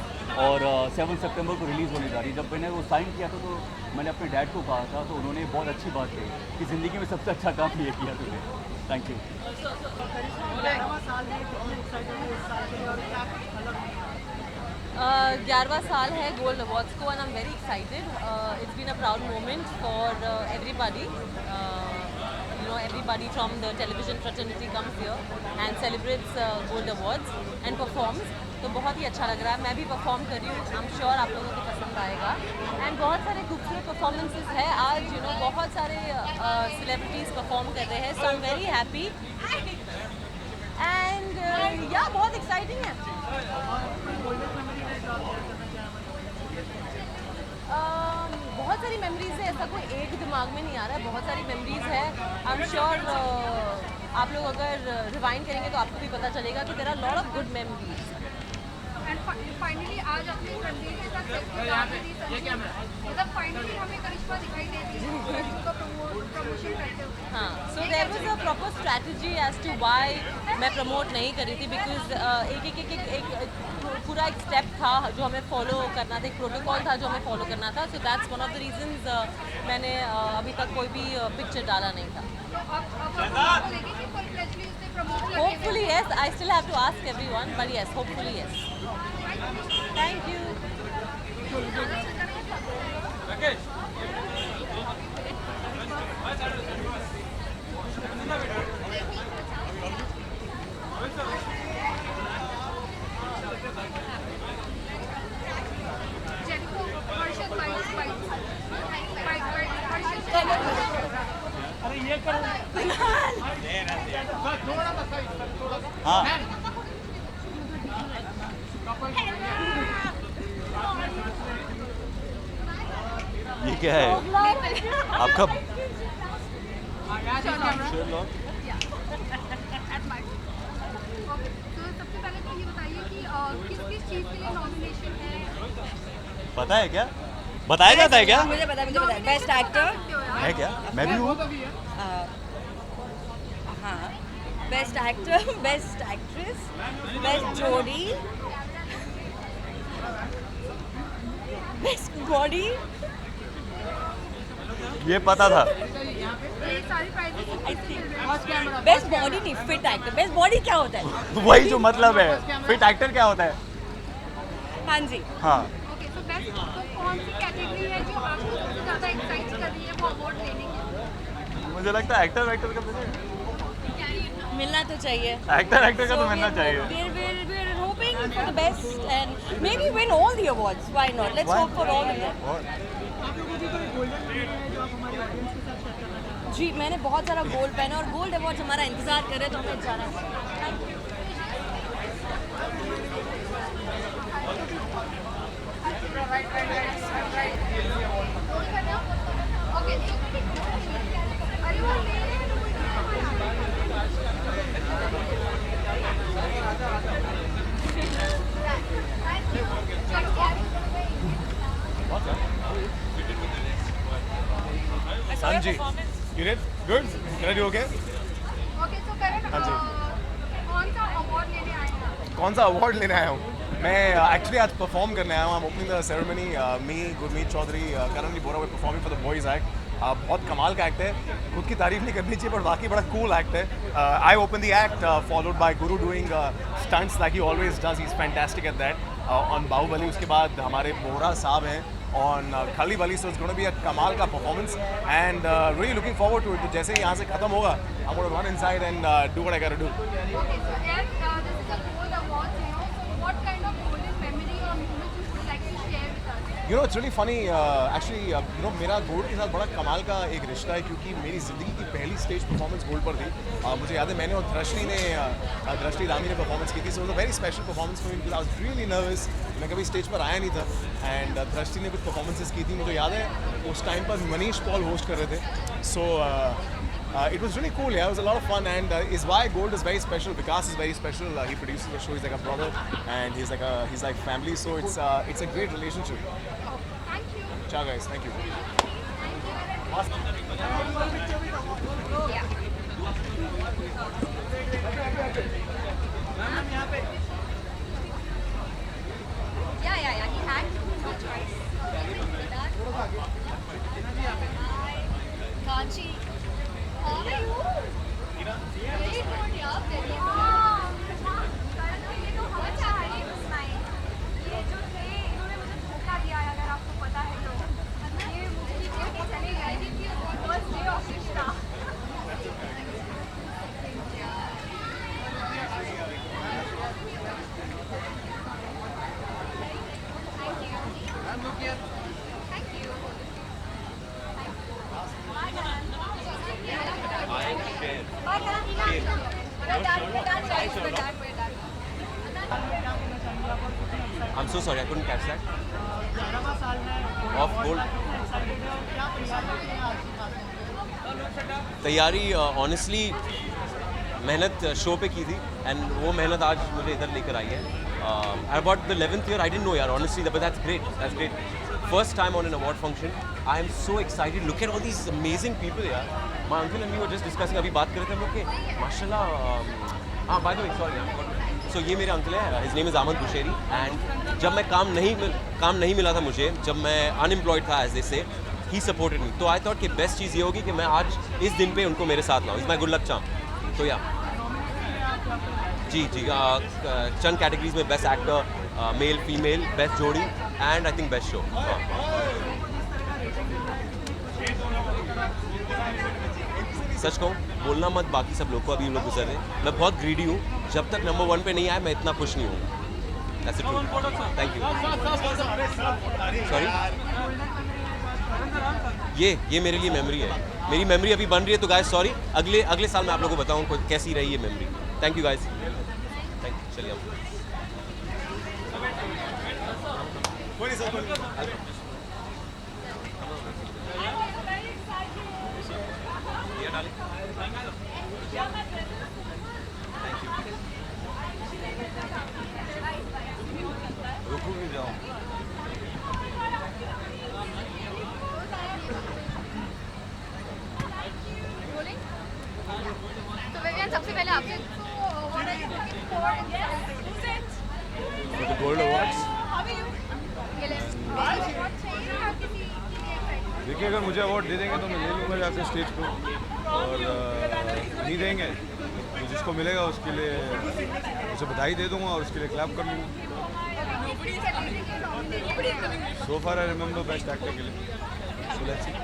और 7 सितंबर को रिलीज़ होने जा रही है. जब मैंने वो साइन किया था तो मैंने अपने डैड को कहा था तो उन्होंने बहुत अच्छी बात कही कि ज़िंदगी में सबसे अच्छा काम ये किया तुमने. Thank you. 11वां साल है गोल्ड अवार्ड्स को and I am very excited. It's been a proud moment for everybody. Everybody from the television fraternity comes here and celebrates gold awards and performs. तो बहुत ही अच्छा लग रहा है. मैं भी परफॉर्म कर रही हूँ. आई एम श्योर आप लोगों को पसंद आएगा. एंड बहुत सारे खूबसूरत परफॉर्मेंसेस है आज. बहुत सारे सेलिब्रिटीज़ परफॉर्म कर रहे हैं. So I am very happy and yeah बहुत एक्साइटिंग है. बहुत सारी मेमोरीज है. ऐसा कोई एक दिमाग में नहीं आ रहा है. बहुत सारी मेमोरीज है. आई एम श्योर आप लोग अगर रिवाइंड करेंगे तो आपको भी पता चलेगा कि there are lot of good memories. And finally आज अपने रणवीर के साथ मतलब फाइनली हमें करिश्मा दिखाई देती है उसका प्रमोशन करते हुए. हाँ, so there was a proper strategy as to why मैं प्रमोट नहीं कर रही थी बिकॉज एक पूरा एक स्टेप था जो हमें फॉलो करना था. एक प्रोटोकॉल था जो हमें फॉलो करना था. So that's one of the reasons मैंने अभी तक कोई भी पिक्चर डाला नहीं था. Hopefully yes. I still have to ask everyone, but yes, hopefully yes. Thank you. अरे ये करो. हाँ ये क्या है आपका सबसे पहले तो ये बताइए कि किस किस चीज़ के लिए नॉमिनेशन है? पता है क्या बताया जाता है क्या मुझे पता है बेस्ट एक्टर है क्या मैं भी हूँ हाँ best actor best actress best जोड़ी बेस्ट बॉडी ये पता था ये सारी प्राइजेस बेस्ट बॉडी नहीं फिट एक्टर बेस्ट बॉडी क्या होता है वही जो मतलब है फिट एक्टर क्या होता है हाँ जी हाँ ओके तो बेस्ट तो कौन सी कैटेगरी है जो आपको सबसे ज़्यादा एक्साइट कर रही है वो अवार्ड लेने के? मुझे लगता है एक्टर का मिलना तो चाहिए एक्टर का तो मिलना चाहिए we're hoping for the best and maybe win all the awards why not let's hope for all of them जी मैंने बहुत सारा गोल्ड पहना और गोल्ड अवार्ड्स हमारा इंतजार कर रहे हैं तो हमें जाना है हाँ जी you did good ready okay okay तो करण हाँ जी कौन सा अवार्ड लेने आए हैं? कौन सा अवार्ड लेने आया हूँ मैं एक्चुअली आज परफॉर्म करने आया हूँ I am opening the ceremony me Gurmeet Choudhary currently बोरा वे performing for the boys act बहुत कमाल का एक्ट है खुद की तारीफ नहीं करनी चाहिए पर बाकी बड़ा कूल एक्ट है I open the act followed by Guru doing stunts like he always does he is fantastic at that on Baahubali उसके बाद हमारे बोरा साहब हैं on Khali Wali, so it's going to be a कमाल का performance and really looking forward to it. तो जैसे ही यहाँ से खत्म होगा I'm going to run inside and do what I got to do. Okay, so as this is a gold award, so what kind of golden memory or moment you would like to share with us? You know, it's really funny. Actually, you know, मेरा gold के साथ बड़ा कमाल का एक रिश्ता है क्योंकि मेरी ज़िंदगी की पहली स्टेज परफॉर्मेंस गोल्ड पर थी. मुझे याद है मैंने और दृष्टि रामी ने परफॉर्मेंस की थी. So it was a very special performance for me because I was really nervous. मैं कभी स्टेज पर आया नहीं था एंड दृष्टि ने कुछ परफॉर्मेंसेस की थी. मुझे याद है उस टाइम पर मनीष पॉल होस्ट कर रहे थे. So it was really cool. Yeah, it was a lot of fun, and is why Gold is very special. Vikas is very special. He produces the show. He's like a brother, and he's like family. So it's a great relationship. Thank you. Ciao, guys. Thank you. Yeah. He had no choice. Kanchi. How are you? Very good, yeah. Very good. You know how much I hate this night. ये जो थे इन्होंने मुझे धोखा दिया है अगर आपको पता है तो ये मुझे छोड़ के चले गए क्योंकि फर्स्ट डे ऑफ रिश्ता I'm so sorry, I couldn't catch that. Of Gold. तैयारी ऑनेस्टली मेहनत शो पे की थी एंड वो मेहनत आज मुझे इधर लेकर आई है. About the 11th year, I didn't know यार honestly, but that's great. First time on an award function. I am so excited. Look at all these amazing people यार. My uncle and me were just discussing. अभी बात कर रहे थे हम लोग के माशाल्लाह. By the way, sorry. So ये मेरे अंकल है. His name is Ahmed Busheri. And जब मैं काम नहीं मिला था मुझे, जब मैं unemployed था as they say, he supported me. तो I thought कि बेस्ट चीज़ ये होगी कि मैं आज इस दिन पे उनको मेरे साथ लाऊँ. It's my good luck charm. तो या जी चंद कैटेगरीज में best actor, male female, best जोड़ी and I think best show. सच कहूँ बोलना मत बाकी सब लोग को अभी लोग गुजर रहे हैं. मैं बहुत ग्रीडी हूँ. जब तक नंबर 1 पे नहीं आया मैं इतना खुश नहीं हूँ. That's the truth. Thank you. Sorry. ये मेरे लिए मेमोरी है. मेरी मेमोरी अभी बन रही है तो गाइस सॉरी. अगले साल मैं आप लोगों को बताऊँ कैसी रही ये मेमोरी. Thank you guys. चलिए अब रुकू भी जाऊँ तो विवियन सबसे पहले आपसे For the Gold Awards. देखिए अगर मुझे अवार्ड दे देंगे तो मैं ले लूँगा जाकर स्टेज पे और नहीं देंगे तो जिसको मिलेगा उसके लिए उसे बधाई दे दूँगा और उसके लिए क्लैप कर लूँगा. So far I remember best actor के लिए. So let's see.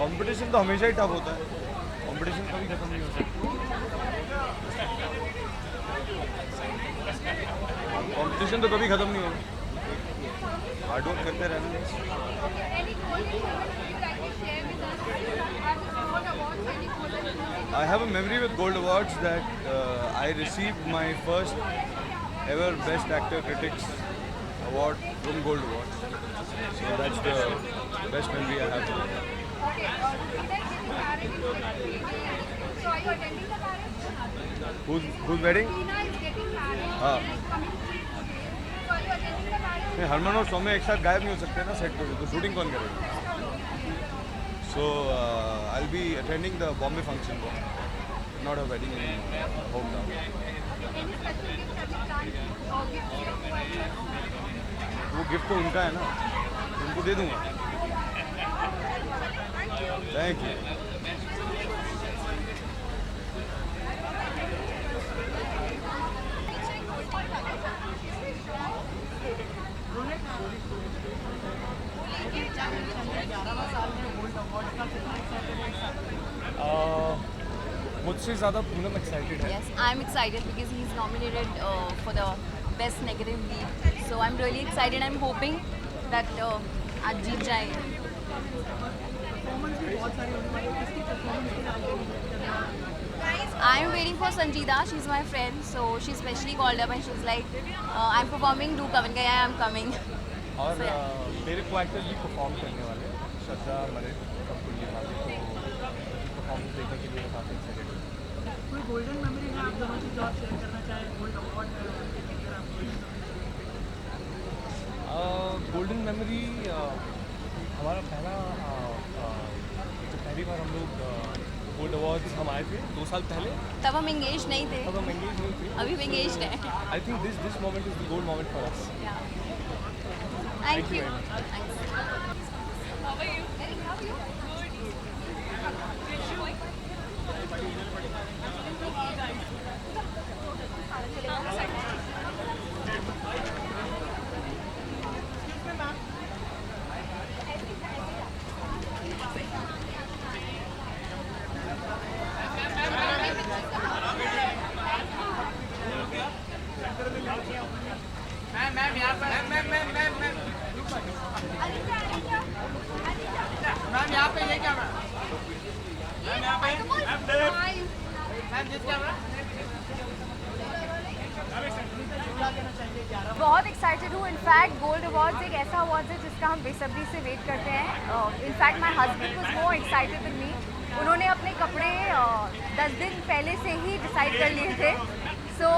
कंपटीशन तो हमेशा ही टफ होता है. कंपटीशन कभी खत्म नहीं होता. कंपटीशन तो कभी खत्म नहीं होगा. हार्ड वर्क करते रहना. I have a memory with Gold Awards that I received my first ever Best Actor Critics Award from Gold Awards. So that's the best memory I have. Who's wedding? हाँ. हरमन और सौम्य एक साथ गायब नहीं हो सकते ना सेट पे, तो शूटिंग कौन करेगा? So I'll be attending the Bombay function, not a wedding in hometown. वो गिफ्ट तो उनका है ना, उनको दे दूँगा. Thank you. मुझसे ज़्यादा पूनम एक्साइटेड है. Yes, I'm excited because he's nominated for the best negative lead. So I'm really excited. I'm hoping that आज जीत जाए. I'm waiting for Sanjida. She's my friend, so she specially called up and she's like, "I'm performing. Do come." And I'm coming. और मेरे को actor भी perform करने वाले हैं. श्रद्धा मलिक कंपुल्ली वाले को परफॉर्मेंस देखने के लिए काफ़ी एक्साइटेड हूँ. कोई गोल्डन मेमोरी है आप दोनों की जो आप शेयर करना चाहें गोल्ड अवार्ड गोल्डन मेमोरी हमारा पहला जो पहली बार हम लोग गोल्ड अवार्ड्स हम आए थे 2 साल पहले. तब हम एंगेज नहीं थे. तब हम एंगेज नहीं थे. अभी भी एंगेज्ड हैं. I think this moment is the gold moment for us. Thank you. Ma'am यहाँ पर मैम यहाँ पे ये कैमरा. मैम यहाँ पे मैम जिस कैमरा. बहुत एक्साइटेड हूँ. इनफैक्ट गोल्ड अवार्ड्स एक ऐसा अवार्ड है जिसका हम बेसब्री से वेट करते हैं. In fact my husband was more excited than me. उन्होंने अपने कपड़े 10 दिन पहले से ही डिसाइड कर लिए थे. So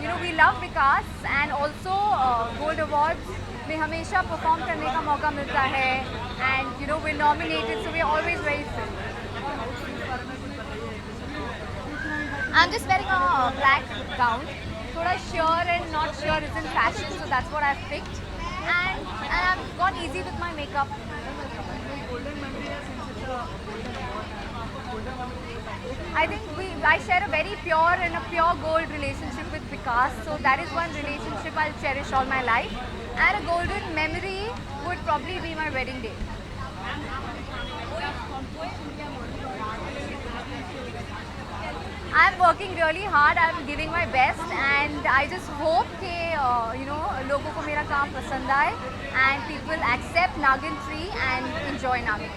you know we love Vikas and also gold awards में हमेशा परफॉर्म करने का मौका मिलता है. And you know we nominated so we always very thrilled. I'm just wearing a black gown. Thoda sure and not sure is in fashion, so that's what I've picked. And I've gone easy with my makeup. I think I share a very pure and a pure gold relationship with Vikas, so that is one relationship I'll cherish all my life. And a golden memory would probably be my wedding day. I'm working really hard. I'm giving my best, and I just hope कि you know लोगों को मेरा काम पसंद आए and people accept Nagin 3 and enjoy Nagin.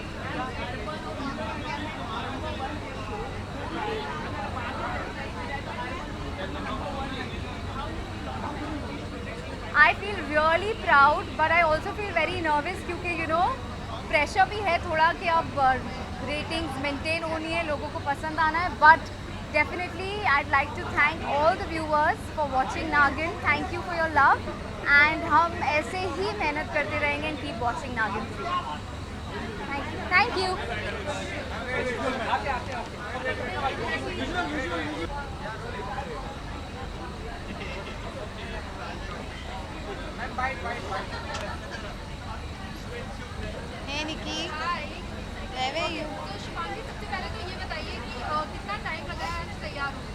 Really proud but I also feel very nervous क्योंकि you know pressure भी है थोड़ा कि अब रेटिंग्स मेंटेन होनी है, लोगों को पसंद आना है. But definitely I'd like to thank all the viewers for watching Nagin. Thank you for your love and हम ऐसे ही मेहनत करते रहेंगे and keep watching Nagin 3. Thank you. Hey Nikki. Where were you? तो शिवांगी सबसे पहले तो ये बताइए कि कितना टाइम लगा है आज तैयार होने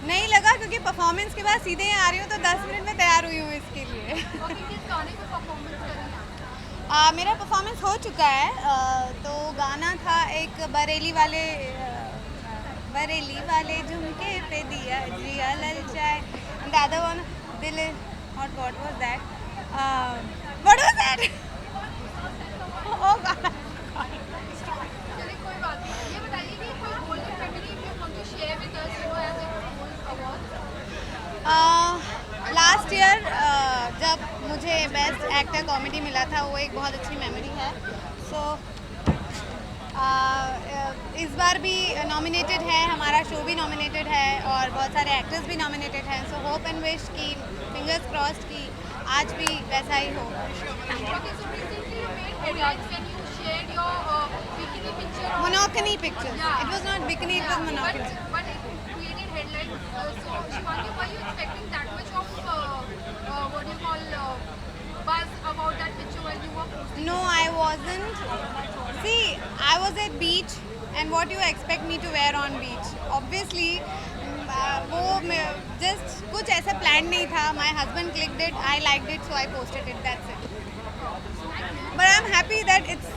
नहीं लगा क्योंकि परफॉर्मेंस के बाद सीधे यहाँ आ रही हूँ तो 10 मिनट में तैयार हुई हूँ इसके लिए. और किस गाने पे परफॉर्मेंस कर रही हैं? मेरा परफॉर्मेंस हो चुका है. तो गाना था एक बरेली वाले झुमके पे दिया जिया ललचाए. The other one, दिल what was that? What was that? Oh God. चलिए कोई बात नहीं. ये बताइए कि कोई golden memory if you want to share with us, you know, as a award. Last year जब मुझे बेस्ट एक्टर कॉमेडी मिला था वो एक बहुत अच्छी मेमोरी है. सो इस बार भी नॉमिनेटेड है, हमारा शो भी नॉमिनेटेड है और बहुत सारे एक्टर्स भी नॉमिनेटेड हैं. सो होप एंड विश की फिंगर्स क्रॉस्ड की आज भी वैसा ही हो. Okay, so recently you made headlines when you shared your bikini picture. Monokini pictures. Yeah. It was not bikini, it was monokini. But it created headlines. So Shivangi, were you expecting that much of what do you call buzz about that picture while you were posting? No, I wasn't. See, I was at beach and what you expect me to wear on beach? Obviously, वो just कुछ ऐसा plan नहीं था. My husband clicked it, I liked it, so I posted it. That's it. But I'm happy that it's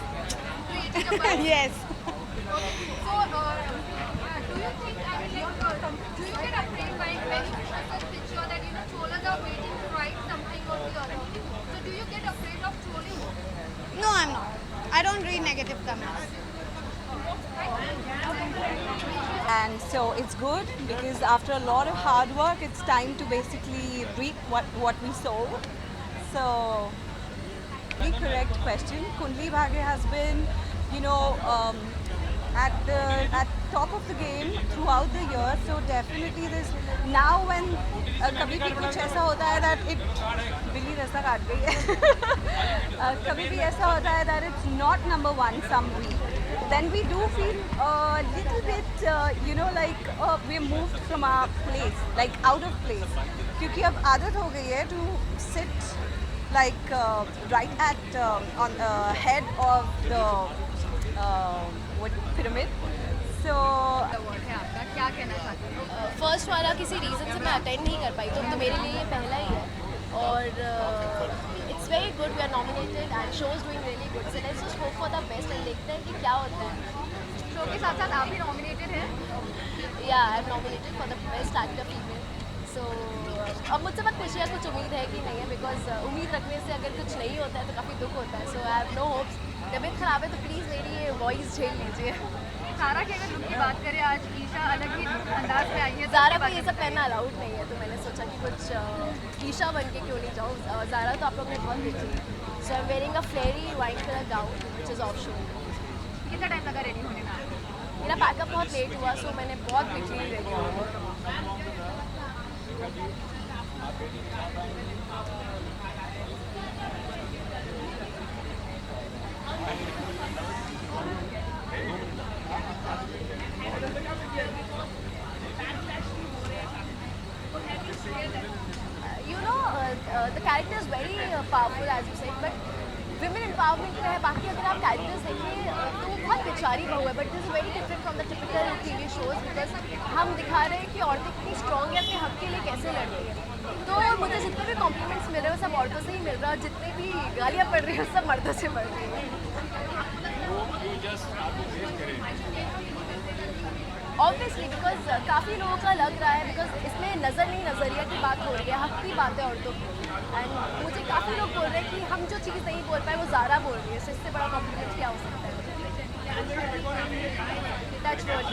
yes. So do you think, I mean, like, do you get afraid when you post a picture that you know trollers are waiting to write something or the other? So do you get afraid of trolling? No, I'm not. I don't read negative comments. And so it's good because after a lot of hard work, it's time to basically reap what we sow. So, the correct question. Kundli Bhagya has been, you know, at top of the game throughout the year. So definitely this now when कभी भी कुछ ऐसा होता है that it बिल्ली रास्ता काट गई है. कभी भी ऐसा होता है that it's not number one some week. Then we do feel a little bit, you know, like we're moved from our place, like out of place. क्योंकि अब आदत हो गई है to sit like right at on the head of the pyramid. So क्या कहना चाहती हूँ? फर्स्ट वाला किसी रीज़न से मैं अटेंड नहीं कर पाई तो मेरे लिए ये पहला ही है और it's very good. We are nominated and show is doing really good. So let's just hope for the best and देखते हैं कि क्या होता है. शो के साथ साथ आप भी नॉमिनेटेड हैं. Yeah I am nominated for the best actor female. So अब मुझसे मत पूछिए कुछ उम्मीद है कि नहीं है बिकॉज उम्मीद रखने से अगर कुछ नहीं होता है तो काफ़ी दुख होता है. So I have no hopes. तबीयत ख़राब है तो प्लीज़ मेरी ये वॉइस झेल लीजिए. सारा की अगर उनकी बात करें आज ईशा अलग ही अंदाज में आई है. ज़ारा को ये सब पहनना अलाउड नहीं है तो मैंने सोचा कि कुछ ईशा बन के क्यों नहीं जाऊँ. ज़ारा तो आप लोग ने बहुत देखी. So I am wearing a flary white colour gown which is optional. कितना टाइम लगा रेडी होने में? मेरा पैकअप बहुत लेट हुआ सो मैंने बहुत क्विकली रेडी हुआ. The character is very powerful as you said, but women empowerment में है. बाकी अगर आप characters देखें तो वो बहुत बेचारी बहू है, but this is very different from the typical TV shows because हम दिखा रहे हैं कि औरतें कितनी strong है, अपने हक के लिए कैसे लड़ती है. तो मुझे जितने भी कॉम्प्लीमेंट्स मिल रहे हैं वो सब औरतों से ही मिल रहा है और जितने भी गालियाँ पड़ रही हैं सब मर्दों से पड़ रही हैं. ऑब्वियसली बिकॉज काफ़ी लोगों का लग रहा है बिकॉज इसमें नज़र नहीं नज़रिया की बात हो रही है, हक की बात है औरतों की. एंड मुझे काफ़ी लोग बोल रहे हैं कि हम जो चीज़ नहीं बोल पाए वो ज़ारा बोल रही है. सो इससे बड़ा कॉम्प्लीमेंट क्या हो सकता है. Touch word.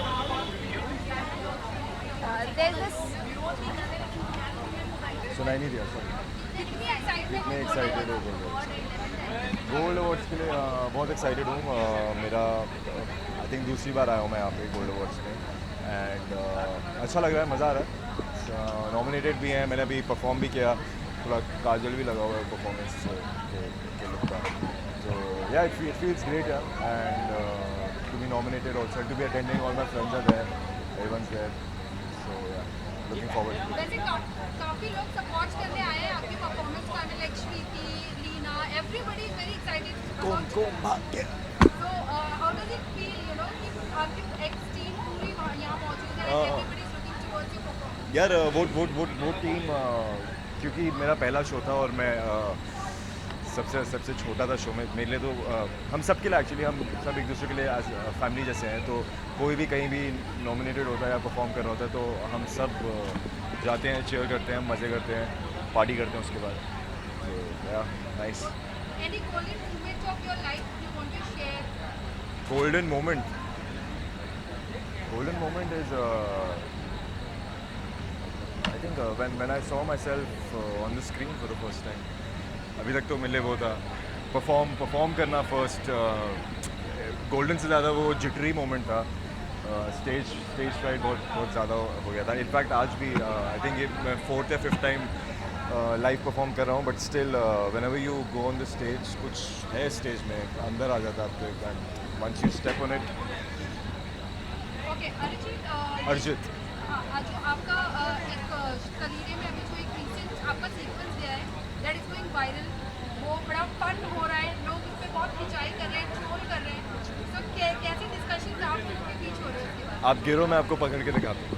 सुनाई नहीं दिया. सॉरी. कितनी एक्साइटमेंट कितने एक्साइटेड हो गोल्ड अवार्ड्स के लिए बहुत एक्साइटेड हूँ मेरा आई थिंक दूसरी बार आया हूँ मैं यहाँ पे गोल्ड अवार्ड्स में एंड अच्छा लग रहा है, मज़ा आ रहा है। नॉमिनेटेड भी हैं, मैंने अभी परफॉर्म भी किया, थोड़ा काजल भी लगा हुआ है परफॉर्मेंस के लुक का, तो या इट फील्स ग्रेट यार and to be nominated also to be attending, all my friends are there, everyone's there, so yeah looking forward. वैसे काफी लोग सपोर्ट करने आए हैं आपकी परफॉर्मेंस का, like Shriti, Leena, everybody is very excited. कौन भाग गया? So how does it feel, you know, कि आपकी ex team पूरी यहाँ मौजूद है, everybody is looking towards your performance? यार वो टीम क्योंकि मेरा पहला शो था और मैं सबसे छोटा था शो में मेरे लिए, तो हम सब के लिए एक्चुअली हम सब एक दूसरे के लिए फैमिली जैसे हैं, तो कोई भी कहीं भी नॉमिनेटेड होता है या परफॉर्म कर रहा होता है तो हम सब जाते हैं, चीयर करते हैं, मज़े करते हैं, पार्टी करते हैं उसके बाद, तो या nice. Any golden moments of your life you want to share? Golden moment is I think when I saw myself on the screen for the first time. अभी तक तो मिले वो था परफॉर्म करना फर्स्ट, गोल्डन से ज़्यादा वो जिटरी मोमेंट था, स्टेज फ्राइट बहुत ज़्यादा हो गया था। इनफैक्ट आज भी आई थिंक ये मैं 4th या 5th टाइम लाइव परफॉर्म कर रहा हूँ, but still whenever you go on the stage कुछ है स्टेज में अंदर आ जाता है आपको, and once you step on it. Okay Arijit हाँ, जो आपका एक कलीरे में अभी जो एक रिसेंट आपका सीक्वेंस दिया है दैट इज गोइंग वायरल, वो बड़ा फन हो रहा है, लोग उस पर बहुत खिंचाई कर रहे हैं, ट्रोल कर रहे हैं, तो कैसे डिस्कशन आप लोगों के बीच हो रहे हैं उसके बाद? आप गिरो, मैं आपको पकड़ के दिखाता हूँ।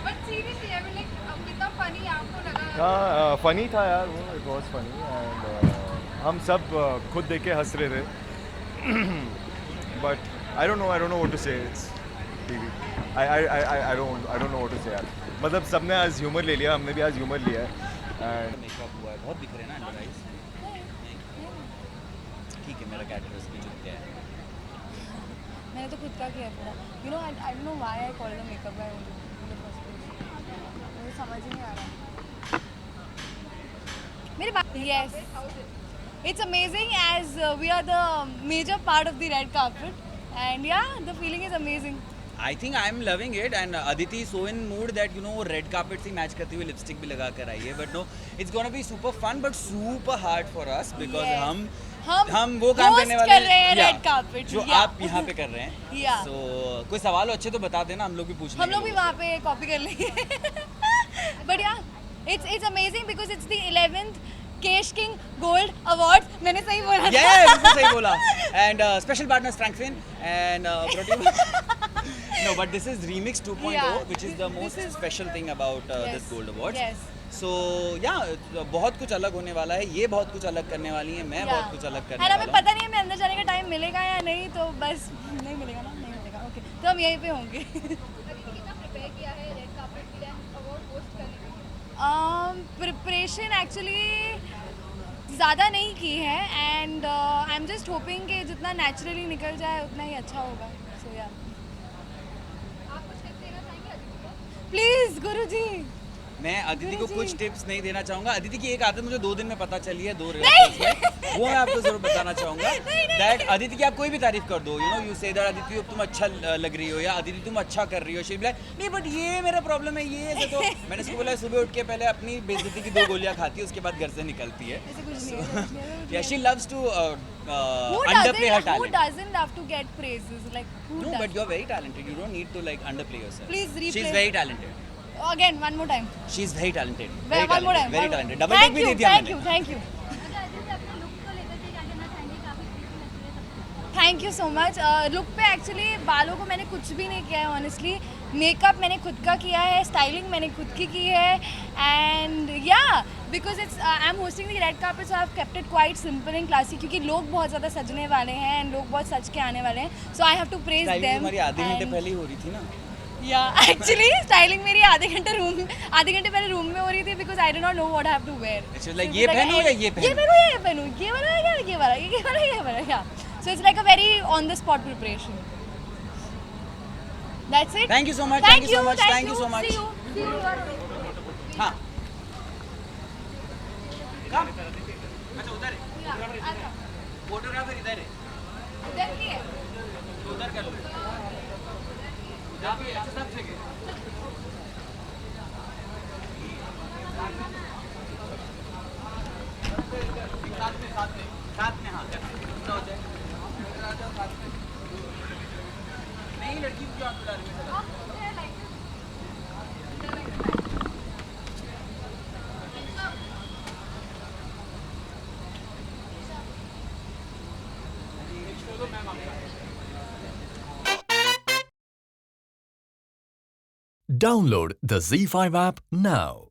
But seriously I mean like कितना फनी आपको लगा? हाँ फनी था यार वो, इट वॉज फनी एंड हम सब खुद देख के हंस रहे थे, but I don't know what to say, it's TV, I don't know what to say यार, मतलब सबने आज ह्यूमर ले लिया, हमने भी आज ह्यूमर लिया है एंड मेकअप हुआ है, बहुत दिख रहे हैं ना अंडर आइज, ठीक है मेरा कैरेक्टर इसमें जो क्या है मैंने तो खुद का किया पूरा, you know I don't know why I called a makeup guy in the first place, मुझे समझ ही नहीं आ रहा मेरे बात। Yes it's amazing as we are the major part of the red carpet and yeah the feeling is amazing. I think I am loving it and Aditi so in mood that you know वो red carpet से match करते हुए lipstick भी लगा कर आई है, but no it's gonna be super fun but super hard for us because हम वो काम करने वाले हैं रेड कार्पेट जो आप यहाँ पे कर रहे हैं। सो कोई सवाल अच्छे तो बता देना, हम लोग भी पूछ लेंगे, हम लोग भी वहाँ पे कॉपी कर लेंगे। But yeah it's amazing because it's the 11th Kesh King gold award, मैंने सही बोला? बिल्कुल सही बोला। एंड स्पेशल पार्टनर स्ट्रैंकफिन and no, but this is Remix 2.0, which is the most special thing about this Gold Awards. So बहुत कुछ अलग होने वाला है, ये बहुत कुछ अलग करने वाली है, मैं बहुत कुछ अलग करने वाला हूँ। हमें पता नहीं हमें अंदर जाने का टाइम मिलेगा या नहीं, तो बस नहीं मिलेगा ना, नहीं मिलेगा, ओके तो हम यहीं पे होंगे। कितना प्रिपेयर किया है रेड कार्पेट के लिए अवार्ड होस्ट करने के लिए? प्रिपरेशन एक्चुअली ज़्यादा नहीं की है and I am just hoping कि जितना नेचुरली निकल जाए उतना ही अच्छा होगा। सो या प्लीज गुरुजी। मैं अदिति को कुछ टिप्स नहीं देना चाहूँगा, अदिति की एक आदत मुझे 2 दिन में पता चली है 2 रिहर्सल्स में, वो मैं आपको जरूर बताना चाहूँगा दैट अदिति की आप कोई भी तारीफ कर दो, you know you say that Aditi तुम अच्छा लग रही हो या अदिति तुम अच्छा कर रही हो, शी लाइक नहीं बट ये मेरा प्रॉब्लम है ये ऐसे, तो मैंने उसको बोला सुबह उठ के पहले अपनी बेइज्जती की 2 गोलियाँ खाती है, उसके बाद घर से निकलती है। Yeah she loves to underplay her talent. Who doesn't have to get praises? Like who No, does? but you're very talented. You don't need to like underplay yourself. Please replay. She's very talented. Again, one more time. She's very talented. One more time. Very talented. Double Thank take भी you. दे दिया मैंने. Thank you. Thank you so much. Look पे actually बालों को मैंने कुछ भी नहीं किया है ऑनेस्टली, मेकअप मैंने खुद का किया है, स्टाइलिंग मैंने खुद की है एंड या because it's I am hosting the red carpet so I have kept it quite simple and classy क्योंकि लोग बहुत ज़्यादा सजने वाले हैं एंड लोग बहुत सज के आने वाले हैं, so I have to praise them. हमारी आधे घंटे पहले ही हो रही थी ना? या एक्चुअली स्टाइलिंग मेरी आधे घंटे पहले रूम में हो रही थी because I do not know what I have to wear. It's like ये पहनो या ये पहनो, ये पहनो ये वाला या so it's like a very on the spot preparation. That's it. Thank you so much. Thank you so much. See you. हाँ अच्छा उधर है फोटोग्राफर इधर है तो उधर कर लो जहाँ पे अच्छा सब जगह साथ में हाँ कितना हो जाए नहीं लड़की को क्यों बुला रही है Download the Z5 app now.